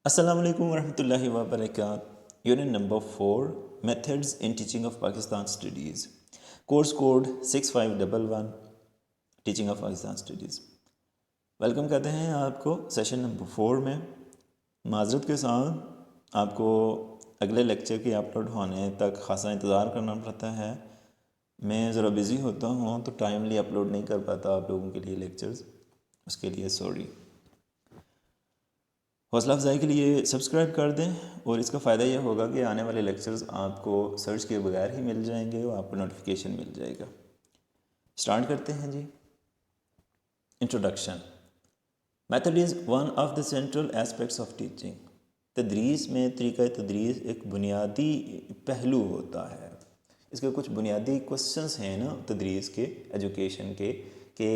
السلام علیکم ورحمۃ اللہ وبرکاتہ۔ Unit number 4 methods in teaching of Pakistan studies, course code 6511 teaching of Pakistan studies. Welcome کرتے ہیں آپ کو سیشن نمبر 4 میں۔ معذرت کے ساتھ آپ کو اگلے لیکچر کے اپلوڈ ہونے تک خاصا انتظار کرنا پڑتا ہے۔ میں ذرا بزی ہوتا ہوں تو ٹائملی اپلوڈ نہیں کر پاتا آپ لوگوں کے لیے لیکچرز، اس کے لیے سوری۔ حوصلہ افزائی کے لیے سبسکرائب کر دیں، اور اس کا فائدہ یہ ہوگا کہ آنے والے لیکچرز آپ کو سرچ کے بغیر ہی مل جائیں گے اور آپ کو نوٹیفیکیشن مل جائے گا۔ سٹارٹ کرتے ہیں جی۔ Introduction. Method is one of the central aspects of teaching. تدریس میں طریقہ تدریس ایک بنیادی پہلو ہوتا ہے۔ اس کے کچھ بنیادی کوسچنس ہیں نا تدریس کے، ایجوکیشن کے، کہ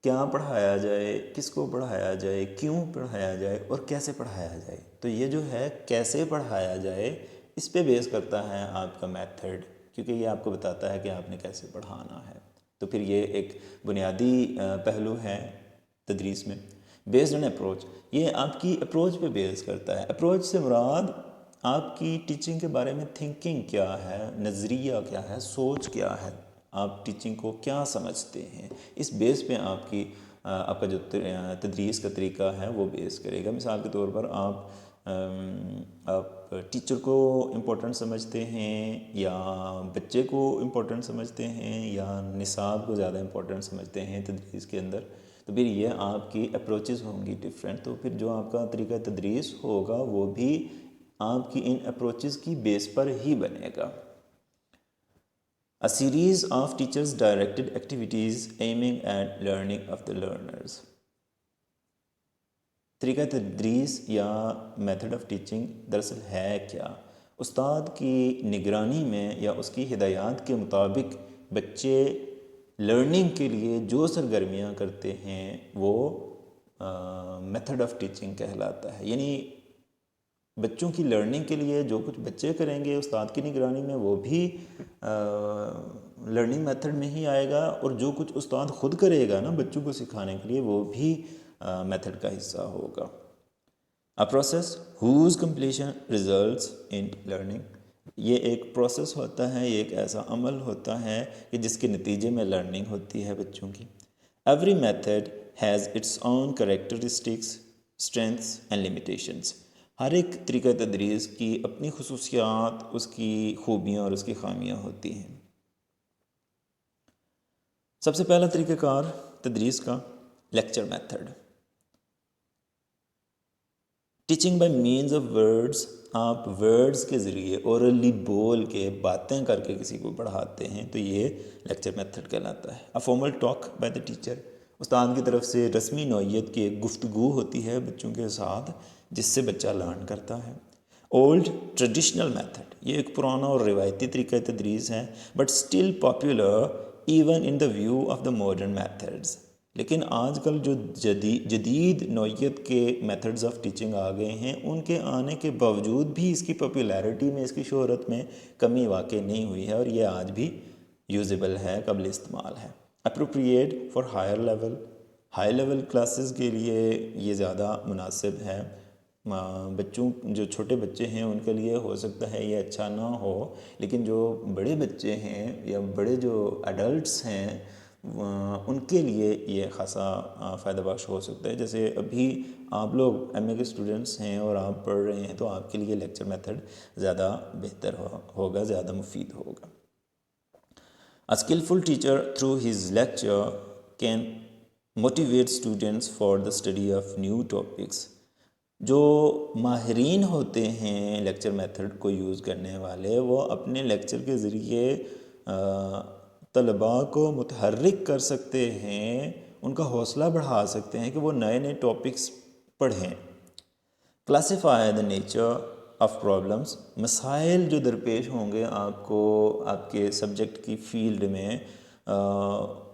کیا پڑھایا جائے، کس کو پڑھایا جائے، کیوں پڑھایا جائے اور کیسے پڑھایا جائے۔ تو یہ جو ہے کیسے پڑھایا جائے اس پہ بیس کرتا ہے آپ کا میتھڈ، کیونکہ یہ آپ کو بتاتا ہے کہ آپ نے کیسے پڑھانا ہے۔ تو پھر یہ ایک بنیادی پہلو ہے تدریس میں۔ بیسڈ آن اپروچ، یہ آپ کی اپروچ پہ بیس کرتا ہے۔ اپروچ سے مراد آپ کی ٹیچنگ کے بارے میں تھنکنگ کیا ہے، نظریہ کیا ہے، سوچ کیا ہے، آپ ٹیچنگ کو کیا سمجھتے ہیں، اس بیس پہ آپ کا جو تدریس کا طریقہ ہے وہ بیس کرے گا۔ مثال کے طور پر آپ ٹیچر کو امپورٹنٹ سمجھتے ہیں، یا بچے کو امپورٹنٹ سمجھتے ہیں، یا نصاب کو زیادہ امپورٹنٹ سمجھتے ہیں تدریس کے اندر، تو پھر یہ آپ کی اپروچز ہوں گی ڈفرینٹ۔ تو پھر جو آپ کا طریقہ تدریس ہوگا وہ بھی آپ کی ان اپروچز کی بیس پر ہی بنے گا۔ A series of teachers directed activities aiming at learning of the learners۔ طریقہ تدریس یا میتھڈ آف ٹیچنگ دراصل ہے کیا؟ استاد کی نگرانی میں یا اس کی ہدایات کے مطابق بچے لرننگ کے لیے جو سرگرمیاں کرتے ہیں وہ میتھڈ آف ٹیچنگ کہلاتا ہے۔ یعنی بچوں کی لرننگ کے لیے جو کچھ بچے کریں گے استاد کی نگرانی میں وہ بھی لرننگ میتھڈ میں ہی آئے گا، اور جو کچھ استاد خود کرے گا نا بچوں کو سکھانے کے لیے وہ بھی میتھڈ کا حصہ ہوگا۔ A process whose completion results in learning۔ یہ ایک پروسیس ہوتا ہے، یہ ایک ایسا عمل ہوتا ہے کہ جس کے نتیجے میں لرننگ ہوتی ہے بچوں کی۔ Every method has its own characteristics, strengths and limitations۔ ہر ایک طریقہ تدریس کی اپنی خصوصیات، اس کی خوبیاں اور اس کی خامیاں ہوتی ہیں۔ سب سے پہلا طریقہ کار تدریس کا lecture method. Teaching by means of words, آپ ورڈز کے ذریعے اورلی بول کے باتیں کر کے کسی کو پڑھاتے ہیں تو یہ لیکچر میتھڈ کہلاتا ہے۔ A formal talk by the teacher، استاد کی طرف سے رسمی نوعیت کی ایک گفتگو ہوتی ہے بچوں کے ساتھ جس سے بچہ لرن کرتا ہے۔ اولڈ ٹریڈیشنل میتھڈ، یہ ایک پرانا اور روایتی طریقہ تدریس ہے، but still popular even in the view of the modern methods. لیکن آج کل جو جدید نوعیت کے میتھڈز آف ٹیچنگ آ گئے ہیں ان کے آنے کے باوجود بھی اس کی پاپولیرٹی میں، اس کی شہرت میں کمی واقع نہیں ہوئی ہے، اور یہ آج بھی یوزیبل ہے، قابل استعمال ہے۔ Appropriate for higher level, high level classes کے لیے یہ زیادہ مناسب ہے۔ بچوں جو چھوٹے بچے ہیں ان کے لیے ہو سکتا ہے یہ اچھا نہ ہو، لیکن جو بڑے بچے ہیں یا بڑے جو ایڈلٹس ہیں ان کے لیے یہ خاصا فائدہ بخش ہو سکتا ہے۔ جیسے ابھی آپ لوگ ایم اے کے اسٹوڈنٹس ہیں اور آپ پڑھ رہے ہیں تو آپ کے لیے لیکچر میتھڈ زیادہ بہتر ہوگا، زیادہ مفید ہوگا۔ A skillful teacher through his lecture can motivate students for the study of new topics۔ جو ماہرین ہوتے ہیں لیکچر میتھڈ کو یوز کرنے والے، وہ اپنے لیکچر کے ذریعے طلباء کو متحرک کر سکتے ہیں، ان کا حوصلہ بڑھا سکتے ہیں کہ وہ نئے نئے ٹاپکس پڑھیں۔ Classify the nature of problems, مسائل جو درپیش ہوں گے آپ کو آپ کے سبجیکٹ کی فیلڈ میں،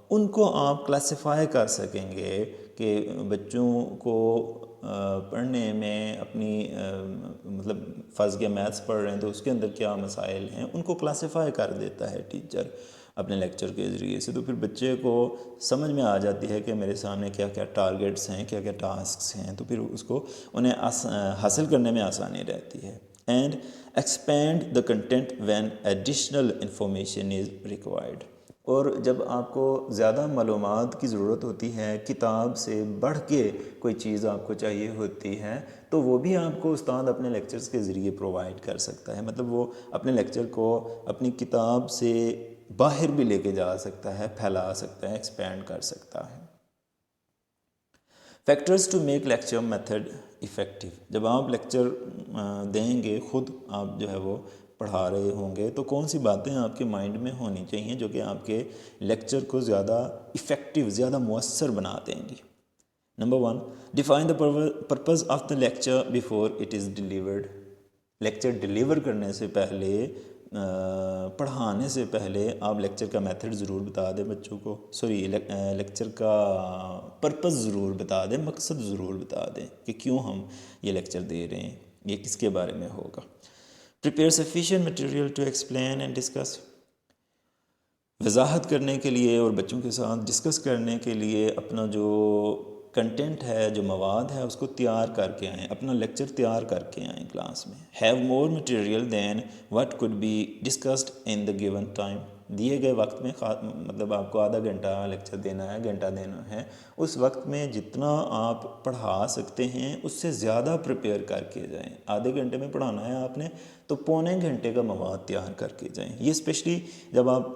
ان کو آپ کلاسیفائی کر سکیں گے کہ بچوں کو پڑھنے میں اپنی مطلب فرض کیا میتھس پڑھ رہے ہیں تو اس کے اندر کیا مسائل ہیں، ان کو کلاسیفائی کر دیتا ہے ٹیچر۔ اپنے لیکچر کے ذریعے سے، تو پھر بچے کو سمجھ میں آ جاتی ہے کہ میرے سامنے کیا کیا ٹارگیٹس ہیں، کیا کیا ٹاسکس ہیں، تو پھر اس کو انہیں حاصل کرنے میں آسانی رہتی ہے. And expand the content when additional information is required. اور جب آپ کو زیادہ معلومات کی ضرورت ہوتی ہے، کتاب سے بڑھ کے کوئی چیز آپ کو چاہیے ہوتی ہے، تو وہ بھی آپ کو استاد اپنے لیکچرز کے ذریعے پرووائڈ کر سکتا ہے. مطلب وہ اپنے لیکچر کو اپنی کتاب سے باہر بھی لے کے جا سکتا ہے، پھیلا سکتا ہے، ایکسپینڈ کر سکتا ہے. Factors to make lecture method effective. جب آپ لیکچر دیں گے، خود آپ جو ہے وہ پڑھا رہے ہوں گے، تو کون سی باتیں آپ کے مائنڈ میں ہونی چاہیے جو کہ آپ کے لیکچر کو زیادہ افیکٹو، زیادہ مؤثر بنا دیں گی. Number 1، define the purpose of the lecture before it is delivered. Lecture deliver کرنے سے پہلے، پڑھانے سے پہلے آپ لیکچر کا میتھڈ ضرور بتا دیں بچوں کو، لیکچر کا پرپز ضرور بتا دیں، مقصد ضرور بتا دیں کہ کیوں ہم یہ لیکچر دے رہے ہیں، یہ کس کے بارے میں ہوگا. Prepare sufficient material to explain and discuss. وضاحت کرنے کے لیے اور بچوں کے ساتھ ڈسکس کرنے کے لیے اپنا جو کنٹینٹ ہے، جو مواد ہے، اس کو تیار کر کے آئیں، اپنا لیکچر تیار کر کے آئیں کلاس میں. Have more material than what could be discussed in the given time. دیے گئے وقت میں، مطلب آپ کو آدھا گھنٹہ لیکچر دینا ہے، گھنٹہ دینا ہے، اس وقت میں جتنا آپ پڑھا سکتے ہیں اس سے زیادہ پریپیئر کر کے جائیں. آدھے گھنٹے میں پڑھانا ہے آپ نے، تو پونے گھنٹے کا مواد تیار کر کے جائیں. یہ اسپیشلی جب آپ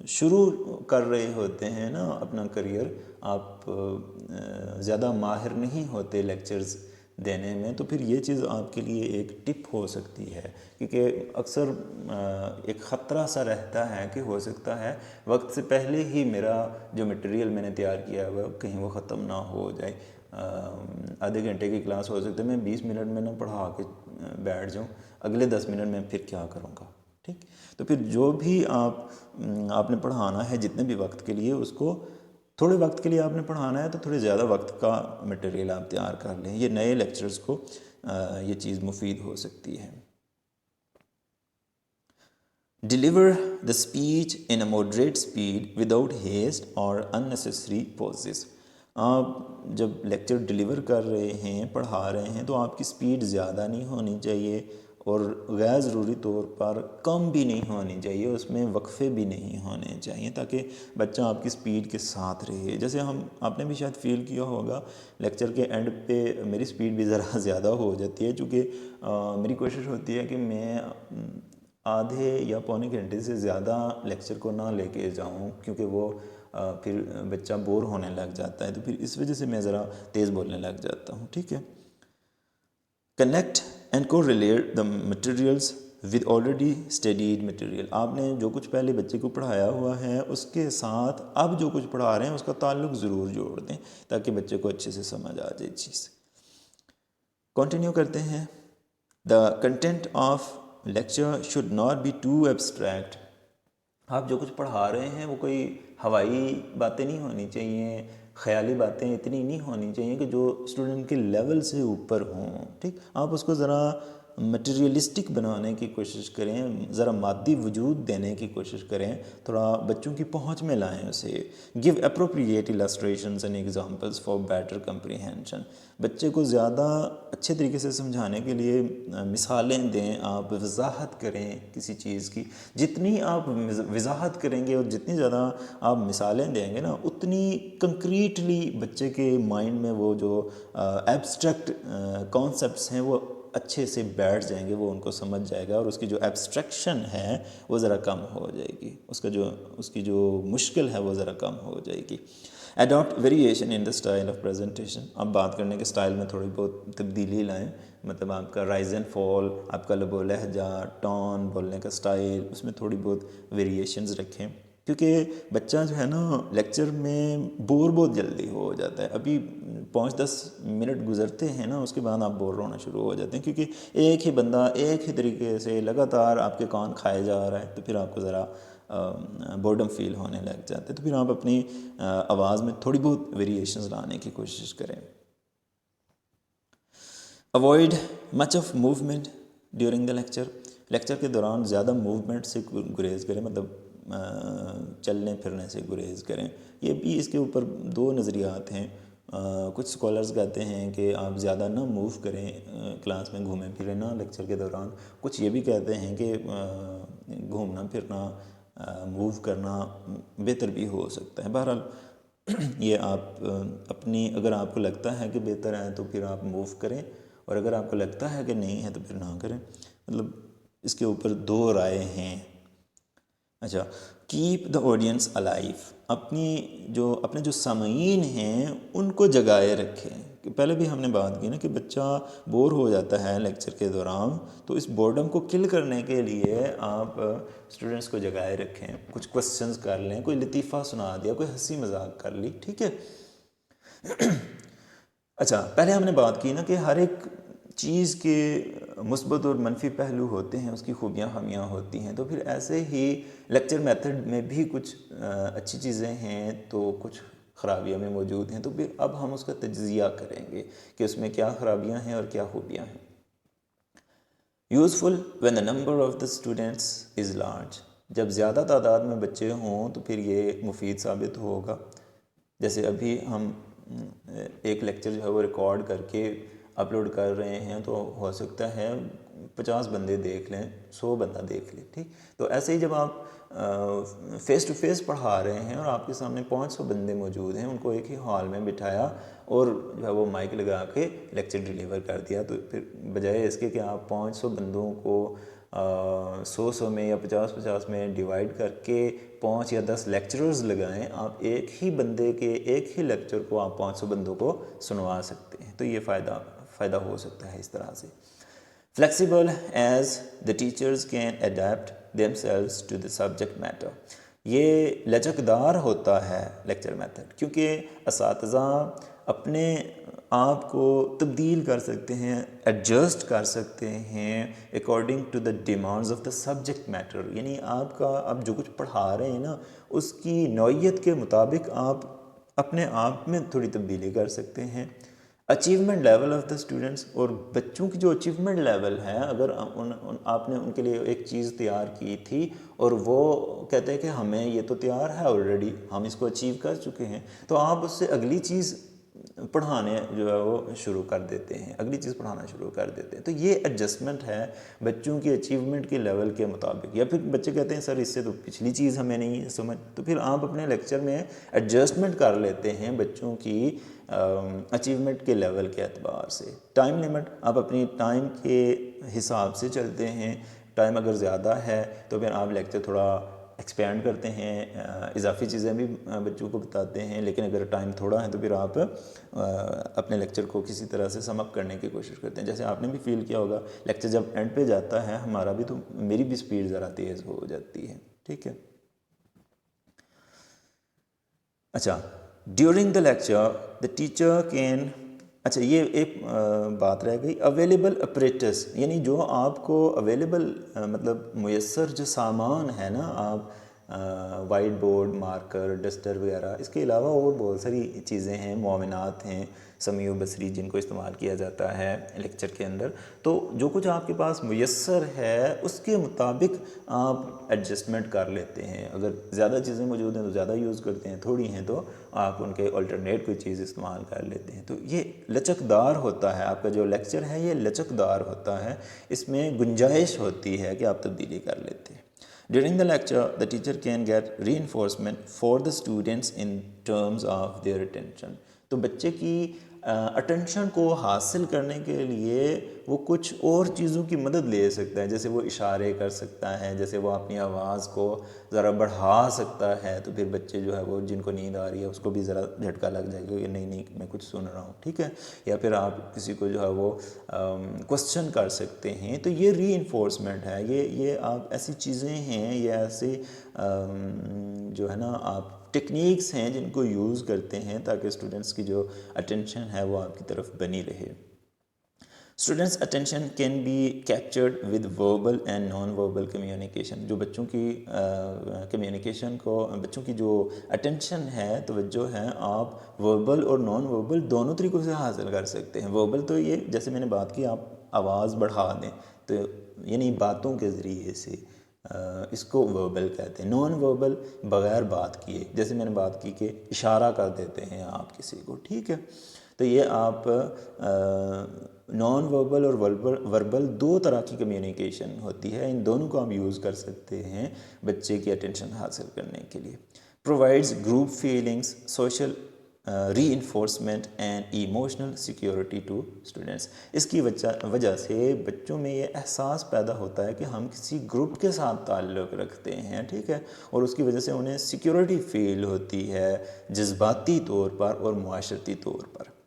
شروع کر رہے ہوتے ہیں نا اپنا کریئر، آپ زیادہ ماہر نہیں ہوتے لیکچرز دینے میں، تو پھر یہ چیز آپ کے لیے ایک ٹپ ہو سکتی ہے. کیونکہ اکثر ایک خطرہ سا رہتا ہے کہ ہو سکتا ہے وقت سے پہلے ہی میرا جو مٹیریل میں نے تیار کیا ہوا کہیں وہ ختم نہ ہو جائے. آدھے گھنٹے کی کلاس ہو سکتا ہے میں 20 منٹ میں نہ پڑھا کے بیٹھ جاؤں، اگلے 10 منٹ میں پھر کیا کروں گا. ٹھیک، تو پھر جو بھی آپ نے پڑھانا ہے جتنے بھی وقت کے لیے، اس کو تھوڑے وقت کے لیے آپ نے پڑھانا ہے تو تھوڑے زیادہ وقت کا مٹیریل آپ تیار کر لیں. یہ نئے لیکچرز کو یہ چیز مفید ہو سکتی ہے. Deliver the speech in a moderate speed without heist اور اننیسیسری پوزز. آپ جب لیکچر ڈیلیور کر رہے ہیں، پڑھا رہے ہیں، تو آپ کی اسپیڈ زیادہ نہیں ہونی چاہیے اور غیر ضروری طور پر کم بھی نہیں ہونی چاہیے، اس میں وقفے بھی نہیں ہونے چاہیے تاکہ بچہ آپ کی سپیڈ کے ساتھ رہے. جیسے آپ نے بھی شاید فیل کیا ہوگا لیکچر کے اینڈ پہ میری سپیڈ بھی ذرا زیادہ ہو جاتی ہے، چونکہ میری کوشش ہوتی ہے کہ میں آدھے یا پونے گھنٹے سے زیادہ لیکچر کو نہ لے کے جاؤں، کیونکہ وہ پھر بچہ بور ہونے لگ جاتا ہے، تو پھر اس وجہ سے میں ذرا تیز بولنے لگ جاتا ہوں. ٹھیک ہے. کنیکٹ اینڈ کو relate the materials with already studied material. آپ نے جو کچھ پہلے بچے کو پڑھایا ہوا ہے اس کے ساتھ اب جو کچھ پڑھا رہے ہیں اس کا تعلق ضرور جوڑ دیں تاکہ بچے کو اچھے سے سمجھ آ جائے چیز. کنٹینیو کرتے ہیں. The content of lecture should not be too abstract. آپ جو کچھ پڑھا رہے ہیں وہ کوئی ہوائی باتیں نہیں ہونی چاہیے، خیالی باتیں اتنی نہیں ہونی چاہیے کہ جو اسٹوڈنٹ کے لیول سے اوپر ہوں. ٹھیک، آپ اس کو ذرا مٹیریلسٹک بنانے کی کوشش کریں، ذرا مادی وجود دینے کی کوشش کریں، تھوڑا بچوں کی پہنچ میں لائیں اسے. Give appropriate illustrations and examples for better comprehension. بچے کو زیادہ اچھے طریقے سے سمجھانے کے لیے مثالیں دیں، آپ وضاحت کریں کسی چیز کی. جتنی آپ وضاحت کریں گے اور جتنی زیادہ آپ مثالیں دیں گے نا، اتنی کنکریٹلی بچے کے مائنڈ میں وہ جو ایبسٹریکٹ کانسیپٹس ہیں وہ اچھے سے بیٹھ جائیں گے، وہ ان کو سمجھ جائے گا اور اس کی جو ایبسٹریکشن ہے وہ ذرا کم ہو جائے گی، اس کی جو مشکل ہے وہ ذرا کم ہو جائے گی. Adapt variation in the style of presentation. آپ بات کرنے کے اسٹائل میں تھوڑی بہت تبدیلی لائیں، مطلب آپ کا رائز اینڈ فال، آپ کا لب و لہجہ، ٹون، بولنے کا اسٹائل، اس میں تھوڑی بہت ویریشنز رکھیں. کیونکہ بچہ جو ہے نا لیکچر میں بور بہت جلدی ہو جاتا ہے. ابھی 5-10 منٹ گزرتے ہیں نا، اس کے بعد آپ بور ہونا شروع ہو جاتے ہیں، کیونکہ ایک ہی بندہ ایک ہی طریقے سے لگاتار آپ کے کان کھائے جا رہا ہے، تو پھر آپ کو ذرا بورڈم فیل ہونے لگ جاتے ہیں. تو پھر آپ اپنی آواز میں تھوڑی بہت ویریشنز لانے کی کوشش کریں. Avoid much of movement during the lecture. Lecture کے دوران زیادہ موومنٹ سے گریز کریں، مطلب چلنے پھرنے سے گریز کریں. یہ بھی اس کے اوپر دو نظریات ہیں. کچھ اسکالرز کہتے ہیں کہ آپ زیادہ نہ موو کریں کلاس میں، گھومیں پھریں نہ لیکچر کے دوران. کچھ یہ بھی کہتے ہیں کہ گھومنا پھرنا، موو کرنا بہتر بھی ہو سکتا ہے. بہرحال یہ آپ اپنی، اگر آپ کو لگتا ہے کہ بہتر ہے تو پھر آپ موو کریں، اور اگر آپ کو لگتا ہے کہ نہیں ہے تو پھر نہ کریں. مطلب اس کے اوپر دو رائے ہیں. اچھا، کیپ دا آڈینس الائیو، اپنے جو سامعین ہیں ان کو جگائے رکھیں. کہ پہلے بھی ہم نے بات کی نا کہ بچہ بور ہو جاتا ہے لیکچر کے دوران، تو اس بورڈم کو کل کرنے کے لیے آپ اسٹوڈنٹس کو جگائے رکھیں. کچھ کوسچنز کر لیں، کوئی لطیفہ سنا دیا، کوئی ہنسی مذاق کر لی، ٹھیک ہے. اچھا، پہلے ہم نے بات کی نا کہ ہر ایک چیز کے مثبت اور منفی پہلو ہوتے ہیں، اس کی خوبیاں خامیاں ہوتی ہیں. تو پھر ایسے ہی لیکچر میتھڈ میں بھی کچھ اچھی چیزیں ہیں تو کچھ خرابیاں میں موجود ہیں. تو پھر اب ہم اس کا تجزیہ کریں گے کہ اس میں کیا خرابیاں ہیں اور کیا خوبیاں ہیں. Useful when the number of the students is large, جب زیادہ تعداد میں بچے ہوں تو پھر یہ مفید ثابت ہوگا. جیسے ابھی ہم ایک لیکچر جو ہے وہ ریکارڈ کر کے اپلوڈ کر رہے ہیں، تو ہو سکتا ہے 50 بندے دیکھ لیں، 100 بندہ دیکھ لیں، ٹھیک. تو ایسے ہی جب آپ فیس ٹو فیس پڑھا رہے ہیں اور آپ کے سامنے 500 بندے موجود ہیں، ان کو ایک ہی ہال میں بٹھایا اور جو ہے وہ مائک لگا کے لیکچر ڈیلیور کر دیا، تو پھر بجائے اس کے کہ آپ 500 بندوں کو 100 میں یا 50 میں ڈیوائڈ کر کے 5 یا 10 لیکچررز لگائیں، آپ ایک ہی بندے کے ایک ہی لیکچر کو آپ 500 بندوں کو سنوا سکتے ہیں. تو یہ فائدہ ہو سکتا ہے اس طرح سے. Flexible as the teachers can adapt themselves to the subject matter, یہ لچکدار ہوتا ہے لیکچر میتھڈ، کیونکہ اساتذہ اپنے آپ کو تبدیل کر سکتے ہیں، ایڈجسٹ کر سکتے ہیں according to the demands of the subject matter. یعنی آپ جو کچھ پڑھا رہے ہیں نا، اس کی نوعیت کے مطابق آپ اپنے آپ میں تھوڑی تبدیلی کر سکتے ہیں. Achievement level of the students, اور بچوں کی جو اچیومنٹ لیول ہے، اگر آپ نے ان کے لیے ایک چیز تیار کی تھی اور وہ کہتے ہیں کہ ہمیں یہ تو تیار ہے آلریڈی، ہم اس کو اچیو کر چکے ہیں، تو آپ اس سے اگلی چیز پڑھانے جو ہے وہ شروع کر دیتے ہیں، اگلی چیز پڑھانا شروع کر دیتے ہیں. تو یہ ایڈجسٹمنٹ ہے بچوں کی اچیومنٹ کے لیول کے مطابق. یا پھر بچے کہتے ہیں سر اس سے تو پچھلی چیز ہمیں نہیں سمجھ، تو پھر آپ اپنے لیکچر میں ایڈجسٹمنٹ کر لیتے ہیں بچوں کی اچیومنٹ کے لیول کے اعتبار سے. ٹائم لمٹ، آپ اپنی ٹائم کے حساب سے چلتے ہیں. ٹائم اگر زیادہ ہے تو پھر آپ لیکچر تھوڑا ایکسپینڈ کرتے ہیں، اضافی چیزیں بھی بچوں کو بتاتے ہیں. لیکن اگر ٹائم تھوڑا ہے تو پھر آپ اپنے لیکچر کو کسی طرح سے سم اپ کرنے کی کوشش کرتے ہیں. جیسے آپ نے بھی فیل کیا ہوگا، لیکچر جب اینڈ پہ جاتا ہے ہمارا بھی، تو میری بھی سپیڈ ذرا تیز ہو جاتی ہے، ٹھیک ہے. اچھا، during the lecture the teacher can, اچھا یہ ایک بات رہ گئی، اویلیبل اپریٹس، یعنی جو آپ کو اویلیبل مطلب میسر جو سامان ہے نا، آپ وائٹ بورڈ، مارکر، ڈسٹر وغیرہ، اس کے علاوہ اور بہت ساری چیزیں ہیں، معاونات ہیں سمیع و بصری جن کو استعمال کیا جاتا ہے لیکچر کے اندر. تو جو کچھ آپ کے پاس میسر ہے اس کے مطابق آپ ایڈجسٹمنٹ کر لیتے ہیں. اگر زیادہ چیزیں موجود ہیں تو زیادہ یوز کرتے ہیں، تھوڑی ہیں تو آپ ان کے الٹرنیٹ کوئی چیز استعمال کر لیتے ہیں. تو یہ لچکدار ہوتا ہے، آپ کا جو لیکچر ہے یہ لچکدار ہوتا ہے، اس میں گنجائش ہوتی ہے کہ آپ تبدیلی کر لیتے ہیں. During the lecture, the teacher can get reinforcement for the students in terms of their attention. تو بچے کی اٹینشن کو حاصل کرنے کے لیے وہ کچھ اور چیزوں کی مدد لے سکتا ہے. جیسے وہ اشارے کر سکتا ہے، جیسے وہ اپنی آواز کو ذرا بڑھا سکتا ہے، تو پھر بچے جو ہے وہ جن کو نیند آ رہی ہے اس کو بھی ذرا جھٹکا لگ جائے گا کہ نہیں میں کچھ سن رہا ہوں، ٹھیک ہے. یا پھر آپ کسی کو جو ہے وہ کوسچن کر سکتے ہیں. تو یہ ری انفورسمنٹ ہے، یہ آپ ایسی چیزیں ہیں، یہ ایسی جو ہے نا آپ ٹیکنیکس ہیں جن کو یوز کرتے ہیں تاکہ اسٹوڈنٹس کی جو اٹینشن ہے وہ آپ کی طرف بنی رہے. Students attention can be captured with verbal and non verbal communication. جو بچوں کی کمیونیکیشن کو، بچوں کی جو اٹینشن ہے، توجہ ہے، آپ وربل اور نان وربل دونوں طریقوں سے حاصل کر سکتے ہیں. وربل تو یہ جیسے میں نے بات کی، آپ آواز بڑھا دیں تو یعنی باتوں کے ذریعے سے اس کو وربل کہتے ہیں. نان وربل بغیر بات کیے، جیسے میں نے بات کی کہ اشارہ کر دیتے ہیں آپ کسی کو، ٹھیک ہے. تو یہ آپ نان وربل اور وربل دو طرح کی کمیونیکیشن ہوتی ہے، ان دونوں کو آپ یوز کر سکتے ہیں بچے کی اٹینشن حاصل کرنے کے لیے. Provides group feelings, social reinforcement and emotional security to students. اس کی وجہ سے بچوں میں یہ احساس پیدا ہوتا ہے کہ ہم کسی گروپ کے ساتھ تعلق رکھتے ہیں، ٹھیک ہے، اور اس کی وجہ سے انہیں سیکیورٹی فیل ہوتی ہے جذباتی طور پر اور معاشرتی طور پر.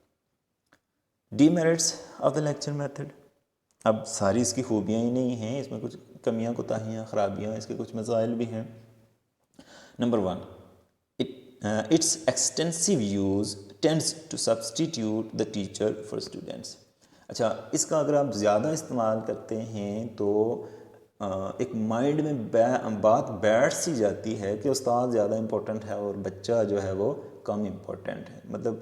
Demerits of the lecture method. اب ساری اس کی خوبیاں ہی نہیں ہیں، اس میں کچھ کمیاں، کوتاہیاں، خرابیاں، اس کے کچھ مسائل بھی ہیں. Number 1، its extensive use tends to substitute the teacher for students. اچھا، اس کا اگر آپ زیادہ استعمال کرتے ہیں تو ایک مائنڈ میں بات بیٹھ سی جاتی ہے کہ استاد زیادہ امپورٹنٹ ہے اور بچہ جو ہے وہ کم امپورٹنٹ ہے. مطلب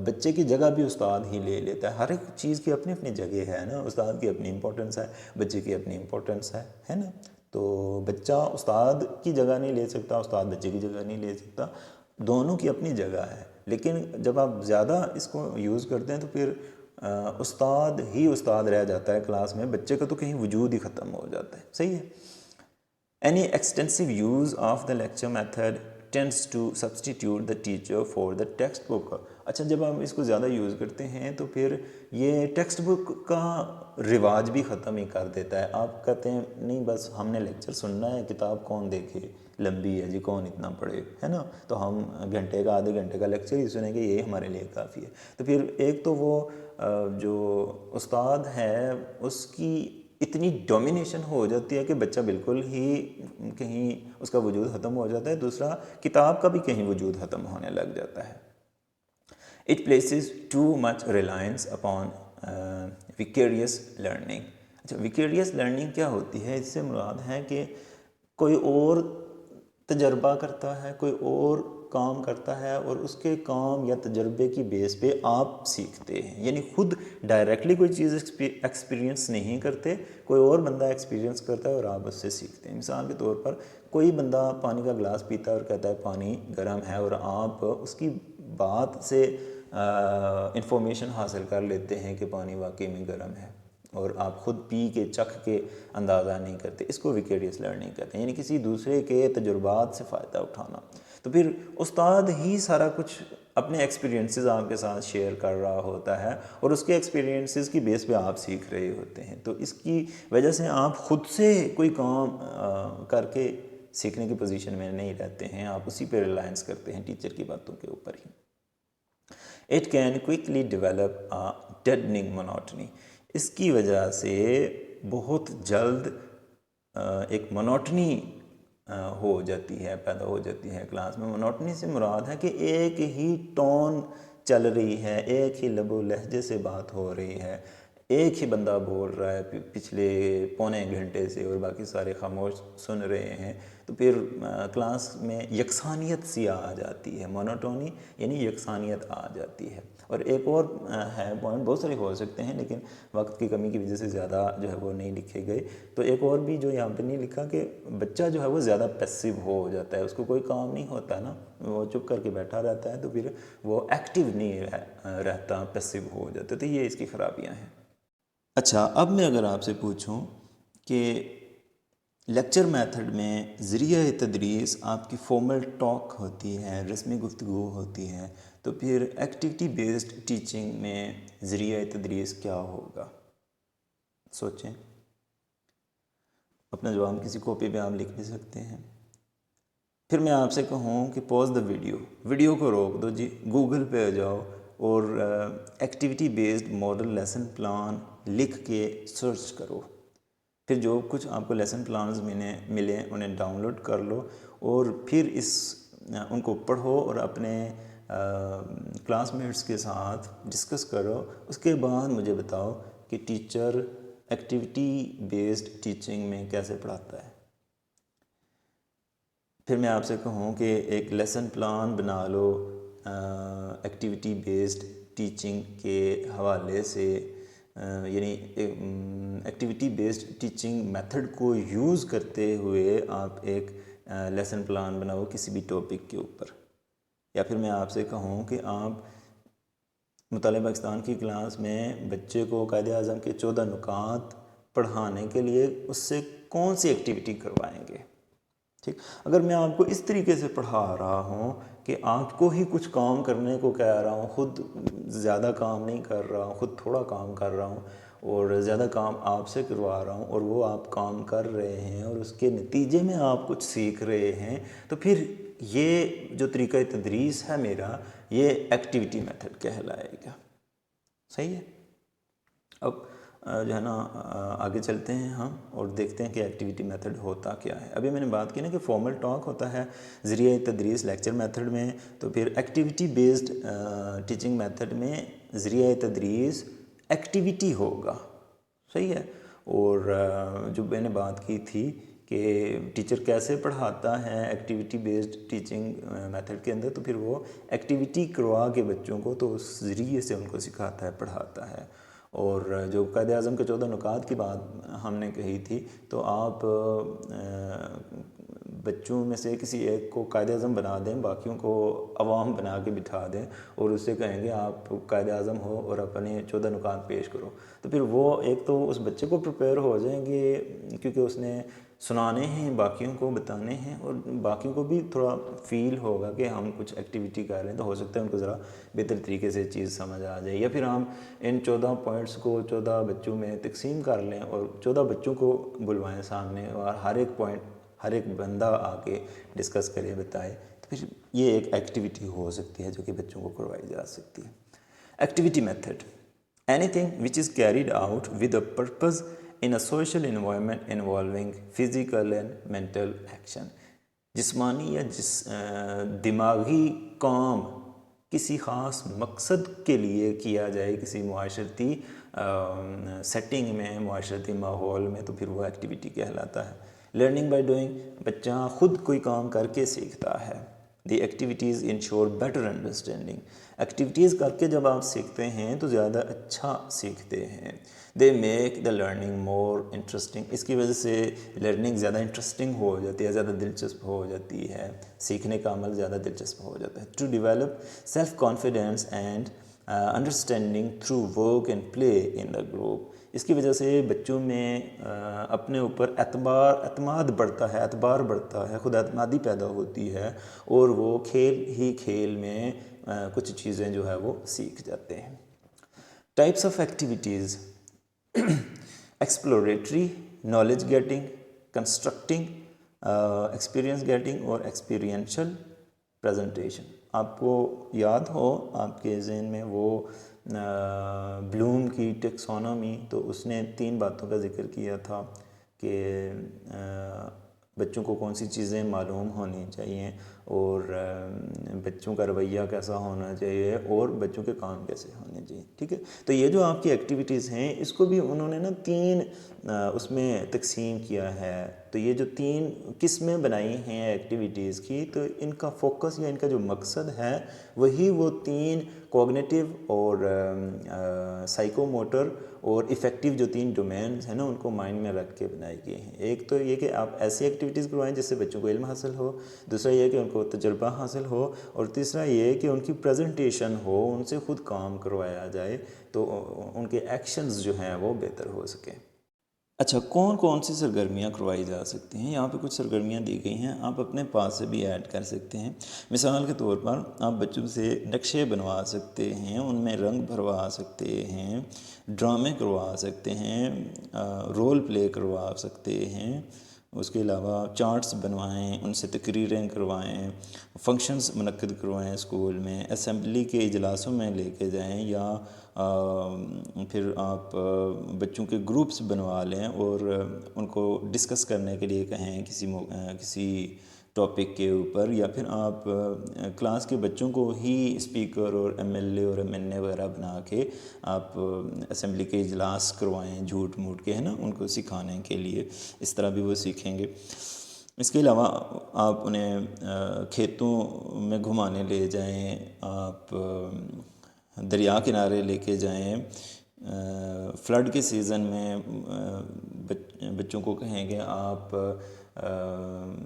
بچے کی جگہ بھی استاد ہی لے لیتا ہے. ہر ایک چیز کی اپنی اپنی جگہ ہے نا، استاد کی اپنی امپورٹنس ہے، بچے کی اپنی امپورٹنس ہے نا. تو بچہ استاد کی جگہ نہیں لے سکتا، استاد بچے کی جگہ نہیں لے سکتا، دونوں کی اپنی جگہ ہے. لیکن جب آپ زیادہ اس کو یوز کرتے ہیں تو پھر استاد ہی استاد رہ جاتا ہے کلاس میں، بچے کا تو کہیں وجود ہی ختم ہو جاتا ہے. صحیح ہے. Any extensive use of the lecture method tends to substitute the teacher for the text book. اچھا، جب ہم اس کو زیادہ یوز کرتے ہیں تو پھر یہ ٹیکسٹ بک کا رواج بھی ختم ہی کر دیتا ہے. آپ کہتے ہیں نہیں بس ہم نے لیکچر سننا ہے، کتاب کون دیکھے، لمبی ہے جی، کون اتنا پڑھے، ہے نا، تو ہم گھنٹے کا آدھے گھنٹے کا لیکچر ہی سنیں گے، یہ ہمارے لیے کافی ہے. تو پھر ایک تو وہ جو استاد ہے اس کی اتنی ڈومینیشن ہو جاتی ہے کہ بچہ بالکل ہی کہیں اس کا وجود ختم ہو جاتا ہے. دوسرا، کتاب کا بھی کہیں وجود ختم ہونے لگ جاتا ہے. It places too much Reliance upon vicarious learning. اچھا، ویکیریس لرننگ کیا ہوتی ہے؟ اس سے مراد ہے کہ کوئی اور تجربہ کرتا ہے، کوئی اور کام کرتا ہے اور اس کے کام یا تجربے کی بیس پہ آپ سیکھتے ہیں. یعنی خود ڈائریکٹلی کوئی چیز ایکسپیرینس نہیں کرتے، کوئی اور بندہ ایکسپیرینس کرتا ہے اور آپ اس سے سیکھتے ہیں. مثال کے طور پر کوئی بندہ پانی کا گلاس پیتا ہے اور کہتا ہے پانی گرم ہے، اور آپ اس کی بات سے انفارمیشن حاصل کر لیتے ہیں کہ پانی واقعی میں گرم ہے، اور آپ خود پی کے چکھ کے اندازہ نہیں کرتے. اس کو ویکیریس لرننگ کہتے ہیں، یعنی کسی دوسرے کے تجربات سے فائدہ اٹھانا. تو پھر استاد ہی سارا کچھ اپنے ایکسپیرینسز آپ کے ساتھ شیئر کر رہا ہوتا ہے اور اس کے ایکسپیرینسز کی بیس پہ آپ سیکھ رہے ہوتے ہیں. تو اس کی وجہ سے آپ خود سے کوئی کام کر کے سیکھنے کی پوزیشن میں نہیں رہتے ہیں، آپ اسی پہ ریلائنس کرتے ہیں، ٹیچر کی باتوں کے اوپر ہی. It can quickly develop deadening monotony. اس کی وجہ سے بہت جلد ایک مونوٹنی ہو جاتی ہے، پیدا ہو جاتی ہے کلاس میں. مونوٹنی سے مراد ہے کہ ایک ہی ٹون چل رہی ہے، ایک ہی لب و لہجے سے بات ہو رہی ہے، ایک ہی بندہ بول رہا ہے پچھلے پونے گھنٹے سے اور باقی سارے خاموش سن رہے ہیں. تو پھر کلاس میں یکسانیت سی آ جاتی ہے. مونوٹونی یعنی یکسانیت آ جاتی ہے. اور ایک اور ہے پوائنٹ، بہت سارے ہو سکتے ہیں لیکن وقت کی کمی کی وجہ سے زیادہ جو ہے وہ نہیں لکھے گئے. تو ایک اور بھی جو یہاں پہ نہیں لکھا کہ بچہ جو ہے وہ زیادہ پیسیو ہو جاتا ہے، اس کو کوئی کام نہیں ہوتا نا، وہ چپ کر کے بیٹھا رہتا ہے، تو پھر وہ ایکٹیو نہیں رہتا، پیسیو ہو جاتا ہے. تو یہ اس کی خرابیاں ہیں. اچھا، اب میں اگر آپ سے پوچھوں کہ لیکچر میتھڈ میں ذریعہ تدریس آپ کی فارمل ٹاک ہوتی ہے، رسمی گفتگو ہوتی ہے، تو پھر ایکٹیویٹی بیسڈ ٹیچنگ میں ذریعہ تدریس کیا ہوگا؟ سوچیں. اپنا جواب کسی کاپی پہ آپ لکھ بھی سکتے ہیں. پھر میں آپ سے کہوں کہ پوز دا ویڈیو کو روک دو جی، گوگل پہ آ جاؤ اور activity based model lesson plan لکھ کے سرچ کرو. پھر جو کچھ آپ کو لیسن پلانز ملے انہیں ڈاؤن لوڈ کر لو اور پھر ان کو پڑھو اور اپنے کلاس میٹس کے ساتھ ڈسکس کرو. اس کے بعد مجھے بتاؤ کہ ٹیچر ایکٹیویٹی بیسڈ ٹیچنگ میں کیسے پڑھاتا ہے. پھر میں آپ سے کہوں کہ ایک لیسن پلان بنا لو ایکٹیویٹی بیسڈ ٹیچنگ کے حوالے سے یعنی ایکٹیویٹی بیسڈ ٹیچنگ میتھڈ کو یوز کرتے ہوئے آپ ایک لیسن پلان بناؤ کسی بھی ٹاپک کے اوپر. یا پھر میں آپ سے کہوں کہ آپ مطالعہ پاکستان کی کلاس میں بچے کو قائد اعظم کے 14 نکات پڑھانے کے لیے اس سے کون سی ایکٹیویٹی کروائیں گے. ٹھیک، اگر میں آپ کو اس طریقے سے پڑھا رہا ہوں کہ آپ کو ہی کچھ کام کرنے کو کہہ رہا ہوں، خود زیادہ کام نہیں کر رہا ہوں، خود تھوڑا کام کر رہا ہوں اور زیادہ کام آپ سے کروا رہا ہوں اور وہ آپ کام کر رہے ہیں اور اس کے نتیجے میں آپ کچھ سیکھ رہے ہیں، تو پھر یہ جو طریقہ تدریس ہے میرا، یہ ایکٹیویٹی میتھڈ کہلائے گا. صحیح ہے. اب جو ہے نا آگے چلتے ہیں ہم اور دیکھتے ہیں کہ ایکٹیویٹی میتھڈ ہوتا کیا ہے. ابھی میں نے بات کی نا کہ فارمل ٹاک ہوتا ہے ذریعہ تدریس لیکچر میتھڈ میں، تو پھر ایکٹیویٹی بیسڈ ٹیچنگ میتھڈ میں ذریعہ تدریس ایکٹیویٹی ہوگا. صحیح ہے. اور جو میں نے بات کی تھی کہ ٹیچر کیسے پڑھاتا ہے ایکٹیویٹی بیسڈ ٹیچنگ میتھڈ کے اندر، تو پھر وہ ایکٹیویٹی کروا کے بچوں کو تو اس ذریعے سے ان کو سکھاتا ہے، پڑھاتا ہے. اور جو قائد اعظم کے 14 نکات کی بات ہم نے کہی تھی، تو آپ بچوں میں سے کسی ایک کو قائد اعظم بنا دیں، باقیوں کو عوام بنا کے بٹھا دیں اور اس سے کہیں گے آپ قائد اعظم ہو اور اپنے 14 نکات پیش کرو، تو پھر وہ ایک تو اس بچے کو پریپیئر ہو جائیں گے کیونکہ اس نے سنانے ہیں، باقیوں کو بتانے ہیں، اور باقیوں کو بھی تھوڑا فیل ہوگا کہ ہم کچھ ایکٹیویٹی کر رہے ہیں، تو ہو سکتا ہے ان کو ذرا بہتر طریقے سے چیز سمجھ آ جائے. یا پھر ہم ان 14 پوائنٹس کو 14 بچوں میں تقسیم کر لیں اور 14 بچوں کو بلوائیں سامنے اور ہر ایک پوائنٹ ہر ایک بندہ آ کے ڈسکس کرے، بتائے، تو پھر یہ ایک ایکٹیویٹی ہو سکتی ہے جو کہ بچوں کو کروائی جا سکتی ہے. Activity method: anything which is carried out with a purpose in a social environment involving physical and mental action. جسمانی یا دماغی کام کسی خاص مقصد کے لیے کیا جائے کسی معاشرتی سیٹنگ میں، معاشرتی ماحول میں، تو پھر وہ ایکٹیویٹی کہلاتا ہے. لرننگ بائی ڈوئنگ: بچہ خود کوئی کام کر کے سیکھتا ہے. The activities ensure better understanding: activities کر کے جب آپ سیکھتے ہیں تو زیادہ اچھا سیکھتے ہیں. They make the learning more interesting: اس کی وجہ سے لرننگ زیادہ انٹرسٹنگ ہو جاتی ہے، زیادہ دلچسپ ہو جاتی ہے، سیکھنے کا عمل زیادہ دلچسپ ہو جاتا ہے. To develop self confidence and understanding through work and play in the group: اس کی وجہ سے بچوں میں اپنے اوپر اعتماد بڑھتا ہے، اعتبار بڑھتا ہے، خود اعتمادی پیدا ہوتی ہے اور وہ کھیل ہی کھیل میں کچھ چیزیں جو ہے وہ سیکھ جاتے ہیں. Types of activities: exploratory, knowledge getting, constructing, experience getting اور ایکسپیرینشل پریزنٹیشن. آپ کو یاد ہو آپ کے ذہن میں وہ بلوم کی ٹیکسونومی، تو اس نے 3 باتوں کا ذکر کیا تھا کہ بچوں کو کون سی چیزیں معلوم ہونی چاہیے اور بچوں کا رویہ کیسا ہونا چاہیے اور بچوں کے کام کیسے ہونے چاہیے. ٹھیک ہے، تو یہ جو آپ کی ایکٹیویٹیز ہیں اس کو بھی انہوں نے نا 3 اس میں تقسیم کیا ہے. تو یہ جو 3 قسمیں بنائی ہیں ایکٹیویٹیز کی، تو ان کا فوکس یا ان کا جو مقصد ہے وہی وہ 3 کوگنیٹیو اور سائیکو موٹر اور افیکٹیو جو 3 ڈومینز ہیں نا، ان کو مائنڈ میں رکھ کے بنائی گئی ہیں. ایک تو یہ کہ آپ ایسی ایکٹیویٹیز کروائیں جس سے بچوں کو علم حاصل ہو، دوسرا یہ کہ ان کو تجربہ حاصل ہو، اور تیسرا یہ کہ ان کی پریزنٹیشن ہو، ان سے خود کام کروایا جائے تو ان کے ایکشنز جو ہیں وہ بہتر ہو سکیں. اچھا، کون کون سی سرگرمیاں کروائی جا سکتی ہیں؟ یہاں پہ کچھ سرگرمیاں دی گئی ہیں، آپ اپنے پاس سے بھی ایڈ کر سکتے ہیں. مثال کے طور پر آپ بچوں سے نقشے بنوا سکتے ہیں، ان میں رنگ بھروا سکتے ہیں، ڈرامے کروا سکتے ہیں، رول پلے کروا سکتے ہیں. اس کے علاوہ چارٹس بنوائیں، ان سے تقریریں کروائیں، فنکشنز منعقد کروائیں اسکول میں، اسمبلی کے اجلاسوں میں لے کے جائیں، یا پھر آپ بچوں کے گروپس بنوا لیں اور ان کو ڈسکس کرنے کے لیے کہیں کسی ٹاپک کے اوپر، یا پھر آپ کلاس کے بچوں کو ہی اسپیکر اور ایم ایل اے اور ایم این اے وغیرہ بنا کے آپ اسمبلی کے اجلاس کروائیں جھوٹ موٹ کے، ہے نا، ان کو سکھانے کے لیے. اس طرح بھی وہ سیکھیں گے. اس کے علاوہ آپ انہیں کھیتوں میں گھمانے لے جائیں، آپ دریا کنارے لے کے جائیں، فلڈ کے سیزن میں بچوں کو کہیں کہ آپ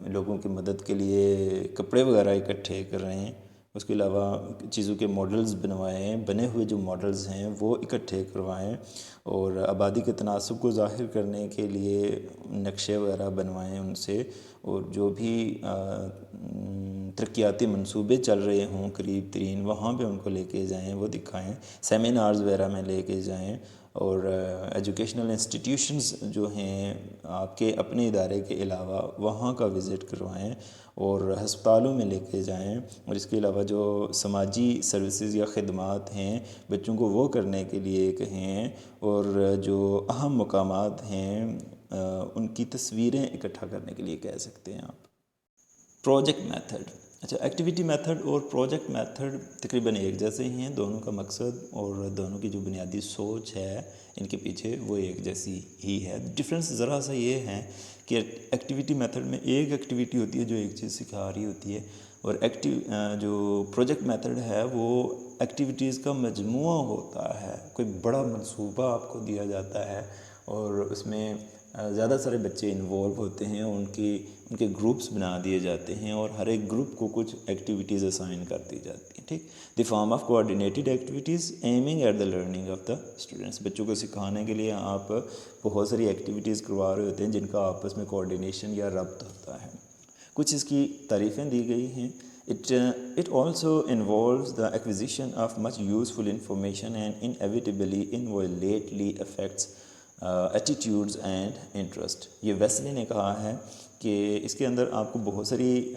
لوگوں کی مدد کے لیے کپڑے وغیرہ اکٹھے کر رہے ہیں، اس کے علاوہ چیزوں کے ماڈلز بنوائیں، بنے ہوئے جو ماڈلز ہیں وہ اکٹھے کروائیں، اور آبادی کے تناسب کو ظاہر کرنے کے لیے نقشے وغیرہ بنوائیں ان سے، اور جو بھی ترقیاتی منصوبے چل رہے ہوں قریب ترین، وہاں پہ ان کو لے کے جائیں، وہ دکھائیں، سیمینارز وغیرہ میں لے کے جائیں، اور ایجوکیشنل انسٹیٹیوشنز جو ہیں آپ کے اپنے ادارے کے علاوہ وہاں کا وزٹ کروائیں، اور ہسپتالوں میں لے کے جائیں، اور اس کے علاوہ جو سماجی سروسز یا خدمات ہیں بچوں کو وہ کرنے کے لیے کہیں، اور جو اہم مقامات ہیں ان کی تصویریں اکٹھا کرنے کے لیے کہہ سکتے ہیں آپ۔ پروجیکٹ میتھڈ، اچھا ایکٹیویٹی میتھڈ اور پروجیکٹ میتھڈ تقریباً ایک جیسے ہی ہیں، دونوں کا مقصد اور دونوں کی جو بنیادی سوچ ہے ان کے پیچھے وہ ایک جیسی ہی ہے۔ ڈفرینس ذرا سا یہ ہے کہ ایکٹیویٹی میتھڈ میں ایک ایکٹیویٹی ہوتی ہے جو ایک چیز سکھا رہی ہوتی ہے، اور جو پروجیکٹ میتھڈ ہے وہ ایکٹیویٹیز کا مجموعہ ہوتا ہے، کوئی بڑا منصوبہ آپ کو دیا جاتا ہے اور اس میں زیادہ سارے بچے انوالو ہوتے ہیں، ان کے گروپس بنا دیے جاتے ہیں، اور ہر ایک گروپ کو کچھ ایکٹیویٹیز اسائن کر دی جاتی ہیں، ٹھیک۔ The form of coordinated activities aiming at the learning of the students, بچوں کو سکھانے کے لیے آپ بہت ساری ایکٹیویٹیز کروا رہے ہوتے ہیں جن کا آپس میں کوآرڈینیشن یا ربط ہوتا ہے۔ کچھ اس کی تعریفیں دی گئی ہیں۔ It also involves the acquisition of much useful information and inevitably involuntarily affects attitudes and interest. یہ ویسلی نے کہا ہے کہ اس کے اندر آپ کو بہت ساری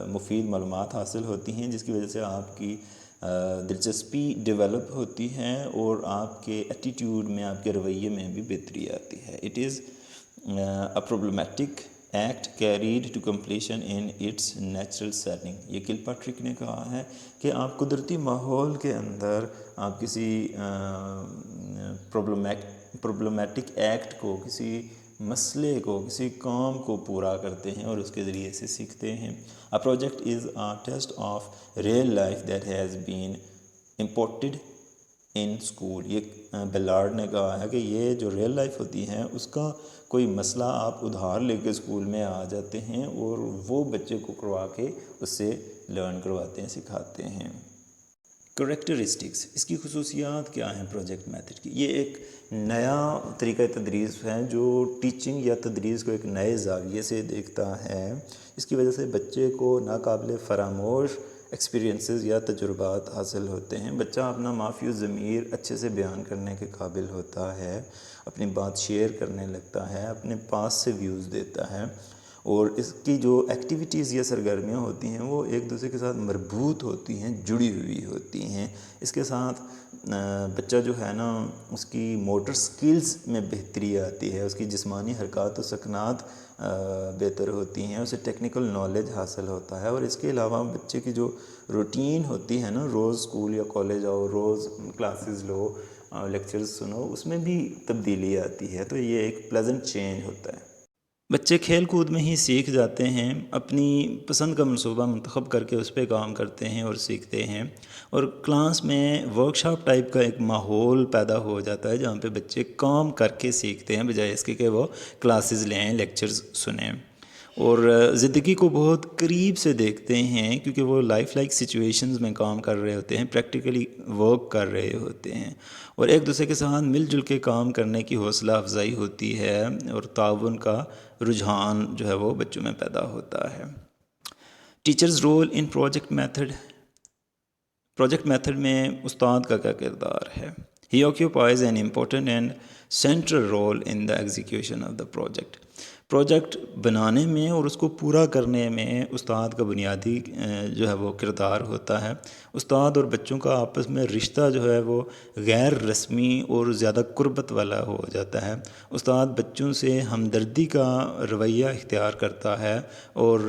مفید معلومات حاصل ہوتی ہیں جس کی وجہ سے آپ کی دلچسپی ڈیولپ ہوتی ہے، اور آپ کے ایٹیٹیوڈ میں، آپ کے رویے میں بھی بہتری آتی ہے۔ It is a problematic act carried to completion in its natural setting. یہ کل پیٹرک نے کہا ہے کہ آپ قدرتی ماحول کے اندر آپ کسی پرابلمیٹک ایکٹ کو، کسی مسئلے کو، کسی کام کو پورا کرتے ہیں اور اس کے ذریعے سے سیکھتے ہیں۔ A project is a test of real life that has been imported in school۔ یہ بیلارڈ نے کہا ہے کہ یہ جو ریئل لائف ہوتی ہے اس کا کوئی مسئلہ آپ ادھار لے کے اسکول میں آ جاتے ہیں اور وہ بچے کو کروا کے اس سے لرن کرواتے ہیں، سکھاتے ہیں۔ کریکٹرسٹکس، اس کی خصوصیات کیا ہیں پروجیکٹ میتھڈ کی؟ یہ ایک نیا طریقہ تدریس ہے جو ٹیچنگ یا تدریس کو ایک نئے زاویے سے دیکھتا ہے۔ اس کی وجہ سے بچے کو ناقابل فراموش ایکسپیرینسز یا تجربات حاصل ہوتے ہیں۔ بچہ اپنا مافی الضمیر اچھے سے بیان کرنے کے قابل ہوتا ہے، اپنی بات شیئر کرنے لگتا ہے، اپنے پاس سے ویوز دیتا ہے، اور اس کی جو ایکٹیویٹیز یا سرگرمیاں ہوتی ہیں وہ ایک دوسرے کے ساتھ مربوط ہوتی ہیں، جڑی ہوئی ہوتی ہیں۔ اس کے ساتھ بچہ جو ہے نا اس کی موٹر سکلز میں بہتری آتی ہے، اس کی جسمانی حرکات و سکنات بہتر ہوتی ہیں، اسے ٹیکنیکل نالج حاصل ہوتا ہے، اور اس کے علاوہ بچے کی جو روٹین ہوتی ہے نا، روز اسکول یا کالج آؤ، روز کلاسز لو، لیکچرز سنو، اس میں بھی تبدیلی آتی ہے، تو یہ ایک پلیزنٹ چینج ہوتا ہے۔ بچے کھیل کود میں ہی سیکھ جاتے ہیں، اپنی پسند کا منصوبہ منتخب کر کے اس پہ کام کرتے ہیں اور سیکھتے ہیں، اور کلاس میں ورک شاپ ٹائپ کا ایک ماحول پیدا ہو جاتا ہے جہاں پہ بچے کام کر کے سیکھتے ہیں بجائے اس کے کہ وہ کلاسز لیں، لیکچرز سنیں، اور زندگی کو بہت قریب سے دیکھتے ہیں کیونکہ وہ لائف لائک سچویشنز میں کام کر رہے ہوتے ہیں، پریکٹیکلی ورک کر رہے ہوتے ہیں، اور ایک دوسرے کے ساتھ مل جل کے کام کرنے کی حوصلہ افزائی ہوتی ہے، اور تعاون کا رجحان جو ہے وہ بچوں میں پیدا ہوتا ہے۔ Teachers role in project method میں استاد کا کیا کردار ہے؟ He occupies an important and central role in the execution of the project۔ Project بنانے میں اور اس کو پورا کرنے میں استاد کا بنیادی جو ہے وہ کردار ہوتا ہے۔ استاد اور بچوں کا آپس میں رشتہ جو ہے وہ غیر رسمی اور زیادہ قربت والا ہو جاتا ہے۔ استاد بچوں سے ہمدردی کا رویہ اختیار کرتا ہے اور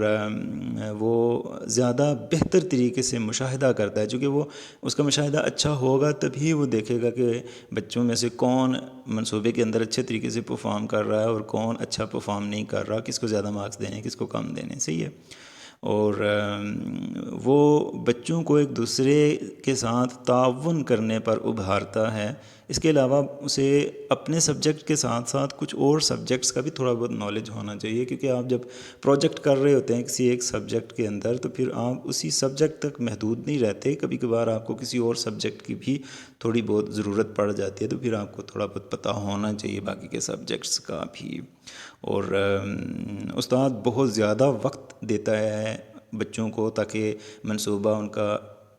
وہ زیادہ بہتر طریقے سے مشاہدہ کرتا ہے، چونکہ وہ اس کا مشاہدہ اچھا ہوگا تبھی وہ دیکھے گا کہ بچوں میں سے کون منصوبے کے اندر اچھے طریقے سے پرفارم کر رہا ہے اور کون اچھا پرفارم نہیں کر رہا، کس کو زیادہ مارکس دینے، کس کو کم دینے، صحیح ہے۔ اور وہ بچوں کو ایک دوسرے کے ساتھ تعاون کرنے پر ابھارتا ہے، اس کے علاوہ اسے اپنے سبجیکٹ کے ساتھ ساتھ کچھ اور سبجیکٹس کا بھی تھوڑا بہت نالج ہونا چاہیے، کیونکہ آپ جب پروجیکٹ کر رہے ہوتے ہیں کسی ایک سبجیکٹ کے اندر تو پھر آپ اسی سبجیکٹ تک محدود نہیں رہتے، کبھی کبھار آپ کو کسی اور سبجیکٹ کی بھی تھوڑی بہت ضرورت پڑ جاتی ہے، تو پھر آپ کو تھوڑا بہت پتہ ہونا چاہیے باقی کے سبجیکٹس کا بھی۔ اور استاد بہت زیادہ وقت دیتا ہے بچوں کو تاکہ منصوبہ ان کا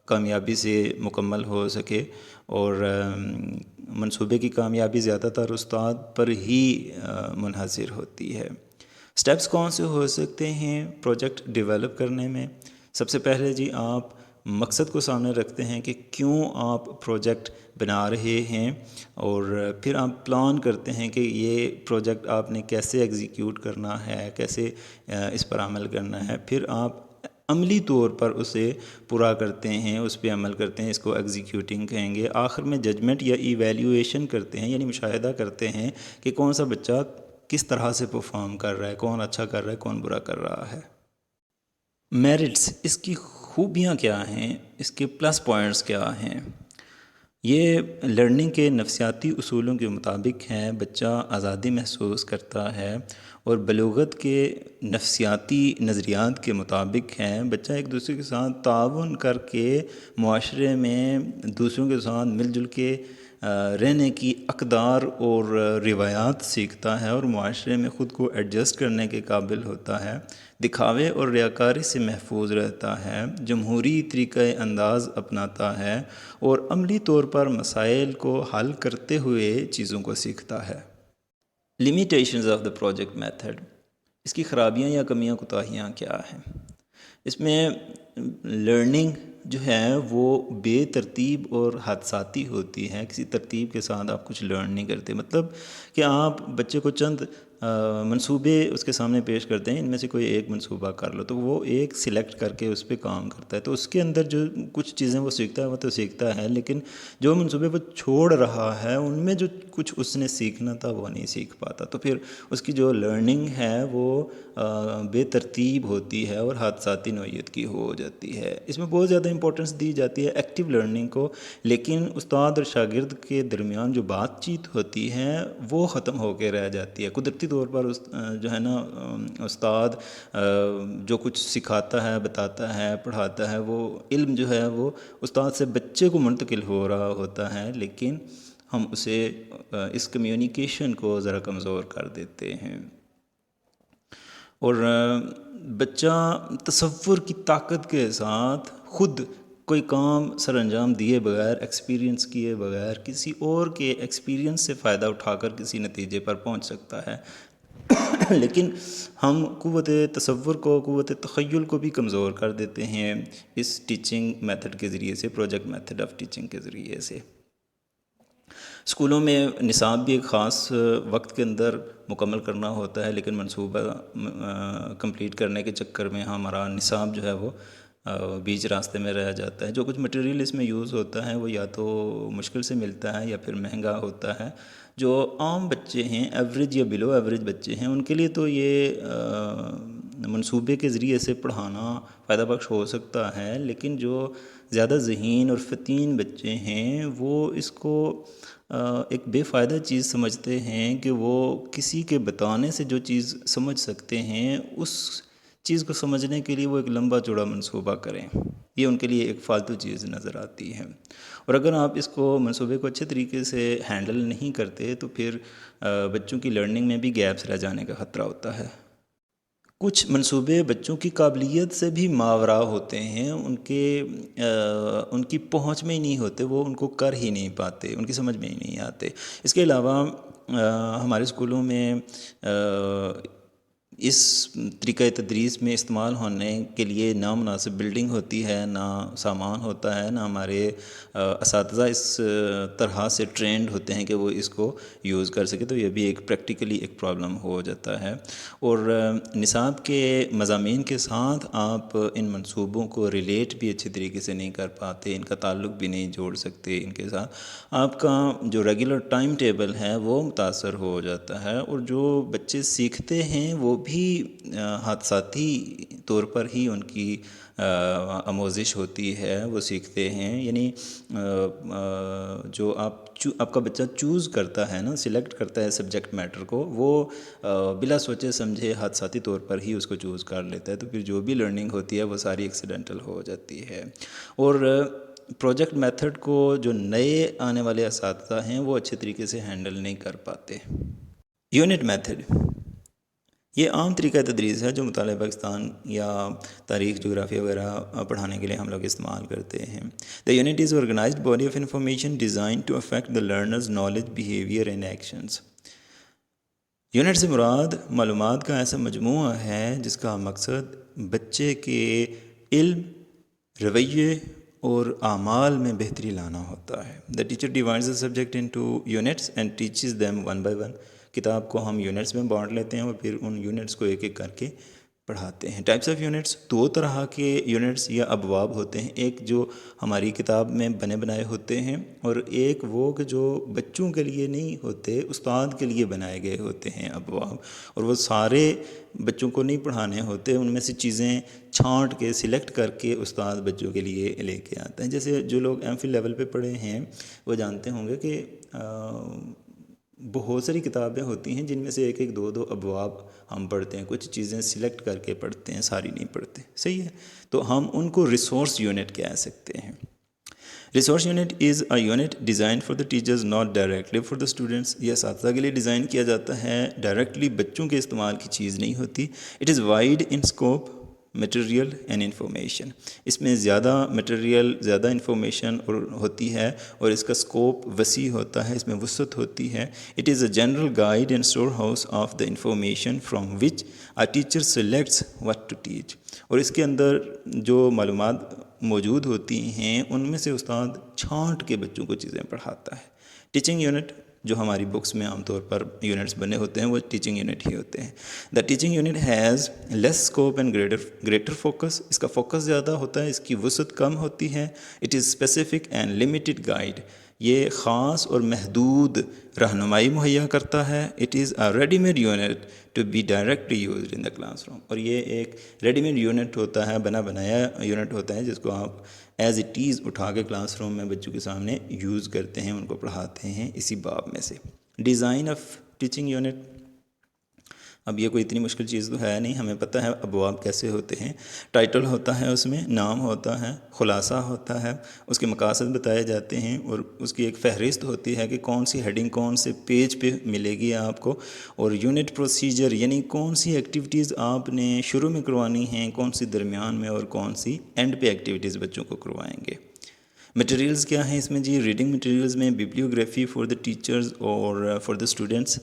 کامیابی سے مکمل ہو سکے، اور منصوبے کی کامیابی زیادہ تر استاد پر ہی منحصر ہوتی ہے۔ سٹیپس کون سے ہو سکتے ہیں پروجیکٹ ڈیولپ کرنے میں؟ سب سے پہلے جی آپ مقصد کو سامنے رکھتے ہیں کہ کیوں آپ پروجیکٹ بنا رہے ہیں، اور پھر آپ پلان کرتے ہیں کہ یہ پروجیکٹ آپ نے کیسے ایگزیکیوٹ کرنا ہے، کیسے اس پر عمل کرنا ہے، پھر آپ عملی طور پر اسے پورا کرتے ہیں، اس پہ عمل کرتے ہیں، اس کو ایگزیکیوٹنگ کہیں گے۔ آخر میں ججمنٹ یا ایویلیویشن کرتے ہیں، یعنی مشاہدہ کرتے ہیں کہ کون سا بچہ کس طرح سے پرفارم کر رہا ہے، کون اچھا کر رہا ہے، کون برا کر رہا ہے۔ میرٹس، اس کی خوبیاں کیا ہیں، اس کے پلس پوائنٹس کیا ہیں؟ یہ لرننگ کے نفسیاتی اصولوں کے مطابق ہیں۔ بچہ آزادی محسوس کرتا ہے، اور بلوغت کے نفسیاتی نظریات کے مطابق ہیں۔ بچہ ایک دوسرے کے ساتھ تعاون کر کے معاشرے میں دوسروں کے ساتھ مل جل کے رہنے کی اقدار اور روایات سیکھتا ہے، اور معاشرے میں خود کو ایڈجسٹ کرنے کے قابل ہوتا ہے، دکھاوے اور ریاکاری سے محفوظ رہتا ہے، جمہوری طریقہ انداز اپناتا ہے، اور عملی طور پر مسائل کو حل کرتے ہوئے چیزوں کو سیکھتا ہے۔ Limitations of the project method, اس کی خرابیاں یا کمیاں کوتاہیاں کیا ہیں؟ اس میں لرننگ جو ہے وہ بے ترتیب اور حادثاتی ہوتی ہے، کسی ترتیب کے ساتھ آپ کچھ لرن نہیں کرتے۔ مطلب کہ آپ بچے کو چند منصوبے اس کے سامنے پیش کرتے ہیں، ان میں سے کوئی ایک منصوبہ کر لو، تو وہ ایک سلیکٹ کر کے اس پہ کام کرتا ہے، تو اس کے اندر جو کچھ چیزیں وہ سیکھتا ہے وہ تو سیکھتا ہے، لیکن جو منصوبے وہ چھوڑ رہا ہے ان میں جو کچھ اس نے سیکھنا تھا وہ نہیں سیکھ پاتا، تو پھر اس کی جو لرننگ ہے وہ بے ترتیب ہوتی ہے اور حادثاتی نوعیت کی ہو جاتی ہے۔ اس میں بہت زیادہ امپورٹنس دی جاتی ہے ایکٹیو لرننگ کو، لیکن استاد اور شاگرد کے درمیان جو بات چیت ہوتی ہے وہ ختم ہو کے رہ جاتی ہے۔ قدرتی طور پر جو ہے نا استاد جو کچھ سکھاتا ہے، بتاتا ہے، پڑھاتا ہے، وہ علم جو ہے وہ استاد سے بچے کو منتقل ہو رہا ہوتا ہے، لیکن ہم اسے اس کمیونیکیشن کو ذرا کمزور کر دیتے ہیں، اور بچہ تصور کی طاقت کے ساتھ خود کوئی کام سر انجام دیے بغیر، ایکسپیرینس کیے بغیر، کسی اور کے ایکسپیرینس سے فائدہ اٹھا کر کسی نتیجے پر پہنچ سکتا ہے، لیکن ہم قوت تصور کو، قوت تخیل کو بھی کمزور کر دیتے ہیں اس ٹیچنگ میتھڈ کے ذریعے سے، پروجیکٹ میتھڈ آف ٹیچنگ کے ذریعے سے۔ اسکولوں میں نصاب بھی ایک خاص وقت کے اندر مکمل کرنا ہوتا ہے، لیکن منصوبہ کمپلیٹ کرنے کے چکر میں ہمارا نصاب جو ہے وہ بیچ راستے میں رہ جاتا ہے۔ جو کچھ مٹیریل اس میں یوز ہوتا ہے وہ یا تو مشکل سے ملتا ہے یا پھر مہنگا ہوتا ہے۔ جو عام بچے ہیں، ایوریج یا بلو ایوریج بچے ہیں، ان کے لیے تو یہ منصوبے کے ذریعے سے پڑھانا فائدہ بخش ہو سکتا ہے، لیکن جو زیادہ ذہین اور فطین بچے ہیں وہ اس کو ایک بے فائدہ چیز سمجھتے ہیں کہ وہ کسی کے بتانے سے جو چیز سمجھ سکتے ہیں اس چیز کو سمجھنے کے لیے وہ ایک لمبا چوڑا منصوبہ کریں، یہ ان کے لیے ایک فالتو چیز نظر آتی ہے۔ اور اگر آپ اس کو منصوبے کو اچھے طریقے سے ہینڈل نہیں کرتے تو پھر بچوں کی لرننگ میں بھی گیپس رہ جانے کا خطرہ ہوتا ہے۔ کچھ منصوبے بچوں کی قابلیت سے بھی ماوراء ہوتے ہیں، ان کی پہنچ میں ہی نہیں ہوتے، وہ ان کو کر ہی نہیں پاتے، ان کی سمجھ میں ہی نہیں آتے۔ اس کے علاوہ ہمارے اسکولوں میں اس طریقہ تدریس میں استعمال ہونے کے لیے نامناسب بلڈنگ ہوتی ہے، نہ سامان ہوتا ہے، نہ ہمارے اساتذہ اس طرح سے ٹرینڈ ہوتے ہیں کہ وہ اس کو یوز کر سکے، تو یہ بھی ایک پریکٹیکلی ایک پرابلم ہو جاتا ہے۔ اور نصاب کے مضامین کے ساتھ آپ ان منصوبوں کو ریلیٹ بھی اچھے طریقے سے نہیں کر پاتے، ان کا تعلق بھی نہیں جوڑ سکتے ان کے ساتھ، آپ کا جو ریگولر ٹائم ٹیبل ہے وہ متاثر ہو جاتا ہے، اور جو بچے سیکھتے ہیں وہ بھی بھی حادثاتی طور پر ہی ان کی آموزش ہوتی ہے، وہ سیکھتے ہیں. یعنی جو آپ کا بچہ چوز کرتا ہے نا، سلیکٹ کرتا ہے سبجیکٹ میٹر کو، وہ بلا سوچے سمجھے حادثاتی طور پر ہی اس کو چوز کر لیتا ہے. تو پھر جو بھی لرننگ ہوتی ہے وہ ساری ایکسیڈنٹل ہو جاتی ہے. اور پروجیکٹ میتھڈ کو جو نئے آنے والے اساتذہ ہیں وہ اچھے طریقے سے ہینڈل نہیں کر پاتے. یونٹ میتھڈ یہ عام طریقہ تدریس ہے جو مطالعہ پاکستان یا تاریخ، جغرافیہ وغیرہ پڑھانے کے لیے ہم لوگ استعمال کرتے ہیں. The unit is organised body of information designed to affect the learners knowledge, behaviour and actions. Unit سے مراد معلومات کا ایسا مجموعہ ہے جس کا مقصد بچے کے علم، رویے اور اعمال میں بہتری لانا ہوتا ہے. The teacher divides the subject into units and teaches them one by one. کتاب کو ہم یونٹس میں بانٹ لیتے ہیں اور پھر ان یونٹس کو ایک ایک کر کے پڑھاتے ہیں. ٹائپس آف یونٹس، دو طرح کے یونٹس یا ابواب ہوتے ہیں. ایک جو ہماری کتاب میں بنے بنائے ہوتے ہیں، اور ایک وہ کہ جو بچوں کے لیے نہیں ہوتے، استاد کے لیے بنائے گئے ہوتے ہیں ابواب. اور وہ سارے بچوں کو نہیں پڑھانے ہوتے، ان میں سے چیزیں چھانٹ کے سلیکٹ کر کے استاد بچوں کے لیے لے کے آتا ہے. جیسے جو لوگ ایم فل لیول پہ پڑھے ہیں وہ جانتے ہوں گے کہ بہت ساری کتابیں ہوتی ہیں جن میں سے ایک ایک دو دو ابواب ہم پڑھتے ہیں. کچھ چیزیں سلیکٹ کر کے پڑھتے ہیں، ساری نہیں پڑھتے. صحیح ہے، تو ہم ان کو ریسورس یونٹ کہہ سکتے ہیں. Resource unit is a unit design for the teachers not directly for the students. یہ اساتذہ کے لیے ڈیزائن کیا جاتا ہے، ڈائریکٹلی بچوں کے استعمال کی چیز نہیں ہوتی. It is wide in scope, material and information. اس میں زیادہ مٹیریل، زیادہ انفارمیشن ہوتی ہے اور اس کا اسکوپ وسیع ہوتا ہے، اس میں وسعت ہوتی ہے. It is a general guide and storehouse of the information from which a teacher selects what to teach. اور اس کے اندر جو معلومات موجود ہوتی ہیں ان میں سے استاد چھانٹ کے بچوں کو چیزیں پڑھاتا ہے. ٹیچنگ یونٹ جو ہماری بکس میں عام طور پر یونٹس بنے ہوتے ہیں وہ ٹیچنگ یونٹ ہی ہوتے ہیں. The teaching unit has less scope and greater focus. اس کا فوکس زیادہ ہوتا ہے، اس کی وسعت کم ہوتی ہے. It is specific and limited guide. یہ خاص اور محدود رہنمائی مہیا کرتا ہے. It is a ready made unit to be directly used in the classroom. اور یہ ایک ریڈی میڈ یونٹ ہوتا ہے، بنا بنایا یونٹ ہوتا ہے جس کو آپ ایز اٹ از اٹھا کے کلاس روم میں بچوں کے سامنے یوز کرتے ہیں، ان کو پڑھاتے ہیں. اسی باب میں سے ڈیزائن آف ٹیچنگ یونٹ. اب یہ کوئی اتنی مشکل چیز تو ہے نہیں، ہمیں پتہ ہے ابواب کیسے ہوتے ہیں. ٹائٹل ہوتا ہے، اس میں نام ہوتا ہے، خلاصہ ہوتا ہے، اس کے مقاصد بتائے جاتے ہیں، اور اس کی ایک فہرست ہوتی ہے کہ کون سی ہیڈنگ کون سے پیج پہ ملے گی آپ کو. اور یونٹ پروسیجر یعنی کون سی ایکٹیویٹیز آپ نے شروع میں کروانی ہیں، کون سی درمیان میں، اور کون سی اینڈ پہ ایکٹیویٹیز بچوں کو کروائیں گے. مٹیریلز کیا ہیں اس میں جی؟ ریڈنگ مٹیریلز میں بیبلیوگرافی فار دا ٹیچرز اور فار دا اسٹوڈنٹس.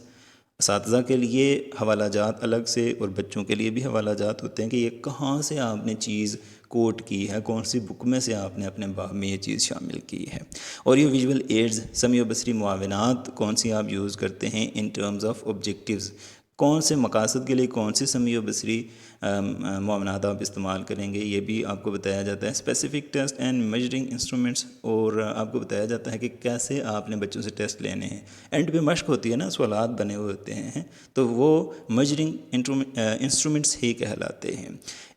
اساتذہ کے لیے حوالہ جات الگ سے اور بچوں کے لیے بھی حوالہ جات ہوتے ہیں کہ یہ کہاں سے آپ نے چیز کوٹ کی ہے، کون سی بک میں سے آپ نے اپنے باب میں یہ چیز شامل کی ہے. اور یہ ویژول ایڈز، سمیع و بصری معاونات کون سی آپ یوز کرتے ہیں ان ٹرمز آف آبجیکٹیوز. کون سے مقاصد کے لیے کون سی سمیع و بصری معاونات آپ استعمال کریں گے، یہ بھی آپ کو بتایا جاتا ہے. Specific test and measuring instruments, اور آپ کو بتایا جاتا ہے کہ کیسے آپ نے بچوں سے ٹیسٹ لینے ہیں. اینڈ پہ مشق ہوتی ہے نا، سوالات بنے ہوئے ہوتے ہیں، تو وہ میجرنگ انسٹرومنٹس ہی کہلاتے ہیں.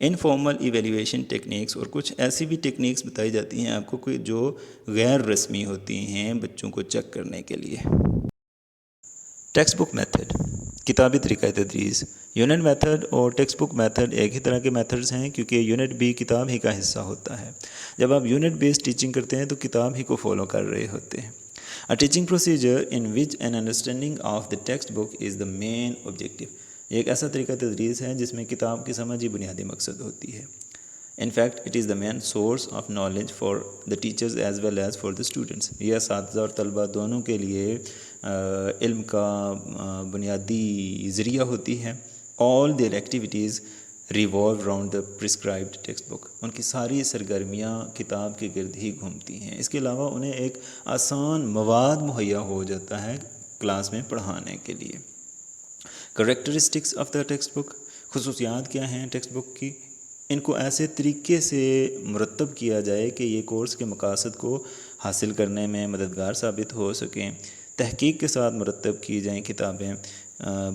انفارمل ایویلیویشن ٹیکنیکس، اور کچھ ایسی بھی ٹیکنیکس بتائی جاتی ہیں آپ کو جو غیر رسمی ہوتی ہیں بچوں کو چیک کرنے کے لیے. ٹیکسٹ بک میتھڈ، کتابی طریقہ تدریس. یونٹ میتھڈ اور ٹیکسٹ بک میتھڈ ایک ہی طرح کے میتھڈز ہیں کیونکہ یونٹ بھی کتاب ہی کا حصہ ہوتا ہے. جب آپ یونٹ بیسڈ ٹیچنگ کرتے ہیں تو کتاب ہی کو فالو کر رہے ہوتے ہیں. A teaching procedure in which an understanding of the textbook is the main objective. یہ ایک ایسا طریقہ تدریس ہے جس میں کتاب کی سمجھ ہی بنیادی مقصد ہوتی ہے. In fact, it is the main source of knowledge for the teachers as well as for the students. یہ اساتذہ اور طلبہ دونوں کے لیے علم کا بنیادی ذریعہ ہوتی ہے. All their activities revolve around the prescribed textbook. ان کی ساری سرگرمیاں کتاب کے گرد ہی گھومتی ہیں. اس کے علاوہ انہیں ایک آسان مواد مہیا ہو جاتا ہے کلاس میں پڑھانے کے لیے. کریکٹرسٹکس آف دا ٹیکسٹ بک، خصوصیات کیا ہیں ٹیکسٹ بک کی؟ ان کو ایسے طریقے سے مرتب کیا جائے کہ یہ کورس کے مقاصد کو حاصل کرنے میں مددگار ثابت ہو سکیں. تحقیق کے ساتھ مرتب کی جائیں کتابیں،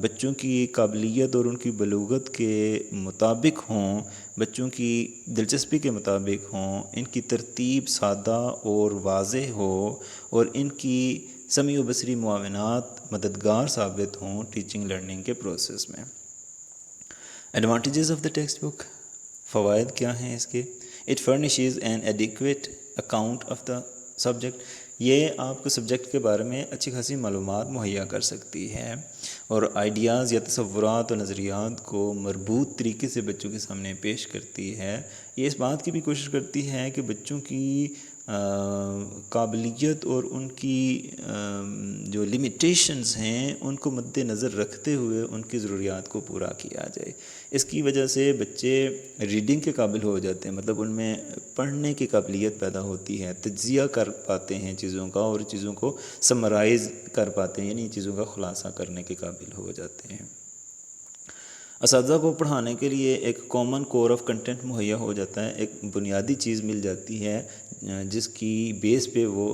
بچوں کی قابلیت اور ان کی بلوغت کے مطابق ہوں، بچوں کی دلچسپی کے مطابق ہوں، ان کی ترتیب سادہ اور واضح ہو اور ان کی سمیع و بصری معاونات مددگار ثابت ہوں ٹیچنگ لرننگ کے پروسیس میں۔ Advantages of the text book, فوائد کیا ہیں اس کے؟ It furnishes an adequate account of the subject, یہ آپ کو سبجیکٹ کے بارے میں اچھی خاصی معلومات مہیا کر سکتی ہے اور آئیڈیاز یا تصورات و نظریات کو مربوط طریقے سے بچوں کے سامنے پیش کرتی ہے۔ یہ اس بات کی بھی کوشش کرتی ہے کہ بچوں کی قابلیت اور ان کی جو لمیٹیشنز ہیں ان کو مد نظر رکھتے ہوئے ان کی ضروریات کو پورا کیا جائے۔ اس کی وجہ سے بچے ریڈنگ کے قابل ہو جاتے ہیں، مطلب ان میں پڑھنے کی قابلیت پیدا ہوتی ہے، تجزیہ کر پاتے ہیں چیزوں کا اور چیزوں کو سمرائز کر پاتے ہیں، یعنی چیزوں کا خلاصہ کرنے کے قابل ہو جاتے ہیں۔ اساتذہ کو پڑھانے کے لیے ایک کامن کور آف کنٹینٹ مہیا ہو جاتا ہے، ایک بنیادی چیز مل جاتی ہے جس کی بیس پہ وہ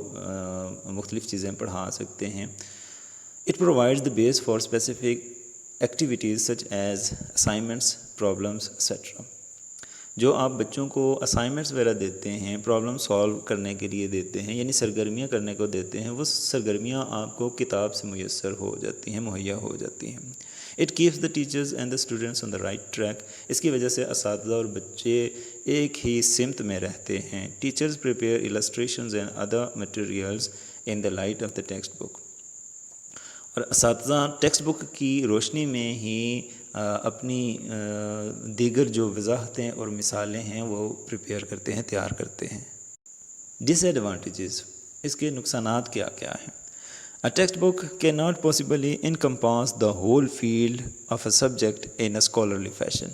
مختلف چیزیں پڑھا سکتے ہیں۔ It provides the base for specific activities such as assignments, problems etcetera. جو آپ بچوں کو اسائنمنٹس وغیرہ دیتے ہیں، پرابلم سالو کرنے کے لیے دیتے ہیں، یعنی سرگرمیاں کرنے کو دیتے ہیں، وہ سرگرمیاں آپ کو کتاب سے میسر ہو جاتی ہیں، مہیا ہو جاتی ہیں۔ It keeps the teachers and the students on the right track, اس کی وجہ سے اساتذہ اور بچے ایک ہی سمت میں رہتے ہیں۔ Teachers prepare illustrations and other materials in the light of the text بک، اور اساتذہ ٹیکسٹ بک کی روشنی میں ہی اپنی دیگر جو وضاحتیں اور مثالیں ہیں وہ پریپیئر کرتے ہیں، تیار کرتے ہیں۔ ڈس ایڈوانٹیجز، اس کے نقصانات کیا کیا ہیں؟ A textbook cannot possibly encompass the whole field of a subject in a scholarly fashion۔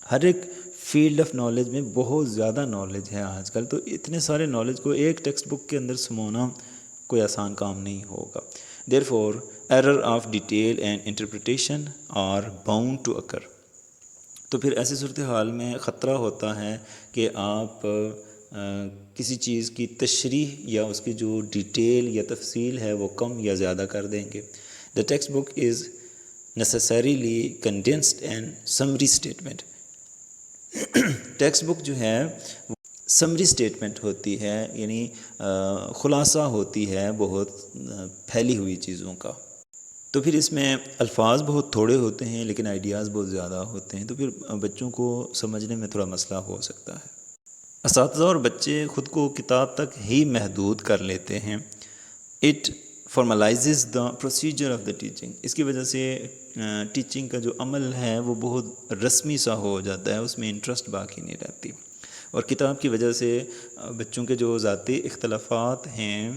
ہر ایک فیلڈ آف نالج میں بہت زیادہ نالج ہے آج کل، تو اتنے سارے نالج کو ایک ٹیکسٹ بک کے اندر سمونا کوئی آسان کام نہیں ہوگا۔ Therefore, error of detail and interpretation are bound to occur۔ تو پھر ایسی صورتحال میں خطرہ ہوتا ہے کہ آپ کسی چیز کی تشریح یا اس کی جو ڈیٹیل یا تفصیل ہے وہ کم یا زیادہ کر دیں گے۔ The text book is necessarily condensed and summary statement۔ Text book جو ہے سمری اسٹیٹمنٹ ہوتی ہے، یعنی خلاصہ ہوتی ہے بہت پھیلی ہوئی چیزوں کا، تو پھر اس میں الفاظ بہت تھوڑے ہوتے ہیں لیکن آئیڈیاز بہت زیادہ ہوتے ہیں، تو پھر بچوں کو سمجھنے میں تھوڑا مسئلہ ہو سکتا ہے۔ اساتذہ اور بچے خود کو کتاب تک ہی محدود کر لیتے ہیں۔ It formalises the procedure of the teaching, اس کی وجہ سے ٹیچنگ کا جو عمل ہے وہ بہت رسمی سا ہو جاتا ہے، اس میں انٹرسٹ باقی نہیں رہتی، اور کتاب کی وجہ سے بچوں کے جو ذاتی اختلافات ہیں،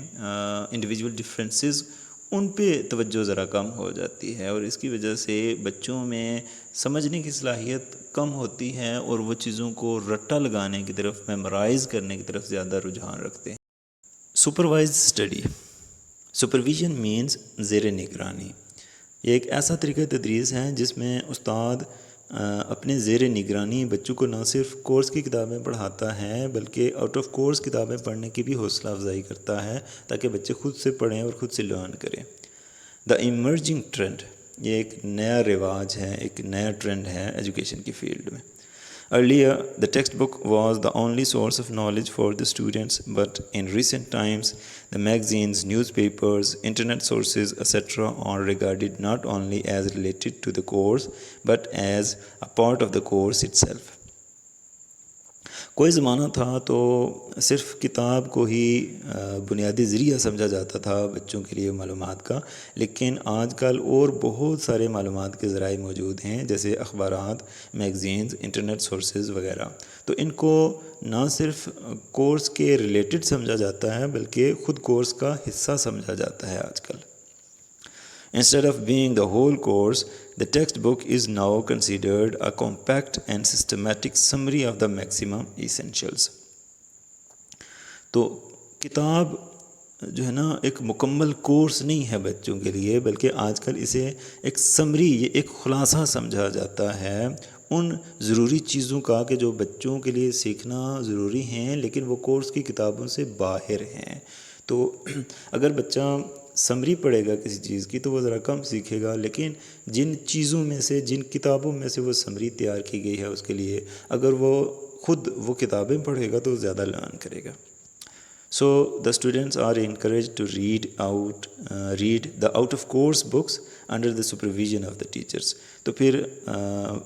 انڈیویجول ڈفرینسز، ان پہ توجہ ذرا کم ہو جاتی ہے، اور اس کی وجہ سے بچوں میں سمجھنے کی صلاحیت کم ہوتی ہے اور وہ چیزوں کو رٹا لگانے کی طرف، میمورائز کرنے کی طرف زیادہ رجحان رکھتے ہیں۔ سپروائزڈ اسٹڈی، سپرویژن مینز زیر نگرانی، یہ ایک ایسا طریقہ تدریس ہے جس میں استاد اپنے زیر نگرانی بچوں کو نہ صرف کورس کی کتابیں پڑھاتا ہے بلکہ آؤٹ آف کورس کتابیں پڑھنے کی بھی حوصلہ افزائی کرتا ہے تاکہ بچے خود سے پڑھیں اور خود سے لرن کریں۔ دا ایمرجنگ ٹرینڈ، یہ ایک نیا رواج ہے، ایک نیا ٹرینڈ ہے ایجوکیشن کی فیلڈ میں۔ Earlier, the textbook was the only source of knowledge for the students, but in recent times, the magazines, newspapers, internet sources, etc. are regarded not only as related to the course, but as a part of the course itself۔ کوئی زمانہ تھا تو صرف کتاب کو ہی بنیادی ذریعہ سمجھا جاتا تھا بچوں کے لیے معلومات کا، لیکن آج کل اور بہت سارے معلومات کے ذرائع موجود ہیں جیسے اخبارات، میگزینز، انٹرنیٹ سورسز وغیرہ، تو ان کو نہ صرف کورس کے ریلیٹڈ سمجھا جاتا ہے بلکہ خود کورس کا حصہ سمجھا جاتا ہے آج کل۔ Instead of being the whole course, the textbook is now considered a compact and systematic summary of the maximum essentials۔ تو کتاب جو ہے نا ایک مکمل کورس نہیں ہے بچوں کے لیے، بلکہ آج کل اسے ایک سمری، ایک خلاصہ سمجھا جاتا ہے ان ضروری چیزوں کا کہ جو بچوں کے لیے سیکھنا ضروری ہیں لیکن وہ کورس کی کتابوں سے باہر ہیں۔ تو اگر بچہ سمری پڑھے گا کسی چیز کی تو وہ ذرا کم سیکھے گا، لیکن جن چیزوں میں سے، جن کتابوں میں سے وہ سمری تیار کی گئی ہے اس کے لیے، اگر وہ خود وہ کتابیں پڑھے گا تو زیادہ لرن کرے گا. So the students are encouraged to read the out of course books under the supervision of the teachers. تو پھر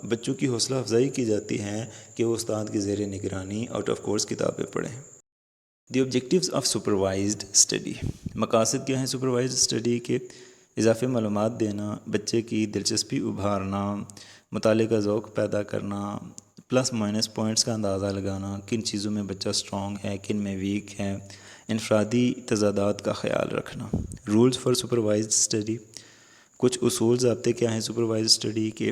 بچوں کی حوصلہ افزائی کی جاتی ہے کہ وہ استاد کی زیر نگرانی آؤٹ آف کورس کتابیں پڑھیں. The objectives of supervised study. مقاصد کیا ہیں سپروائزڈ اسٹڈی کے؟ اضافی معلومات دینا، بچے کی دلچسپی ابھارنا، مطالعے کا ذوق پیدا کرنا، پلس مائنس پوائنٹس کا اندازہ لگانا، کن چیزوں میں بچہ اسٹرانگ ہے، کن میں ویک ہے، انفرادی تضادات کا خیال رکھنا. Rules for supervised study. کچھ اصول ضابطے کیا ہیں سپروائزڈ اسٹڈی کے؟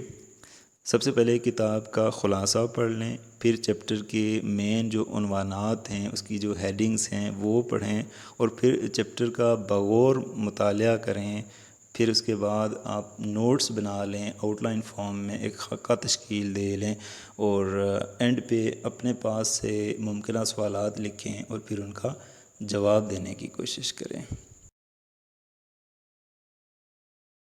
سب سے پہلے کتاب کا خلاصہ پڑھ لیں، پھر چیپٹر کے مین جو عنوانات ہیں، اس کی جو ہیڈنگز ہیں وہ پڑھیں، اور پھر چیپٹر کا بغور مطالعہ کریں. پھر اس کے بعد آپ نوٹس بنا لیں، آؤٹ لائن فارم میں ایک خاکہ تشکیل دے لیں، اور اینڈ پہ اپنے پاس سے ممکنہ سوالات لکھیں اور پھر ان کا جواب دینے کی کوشش کریں.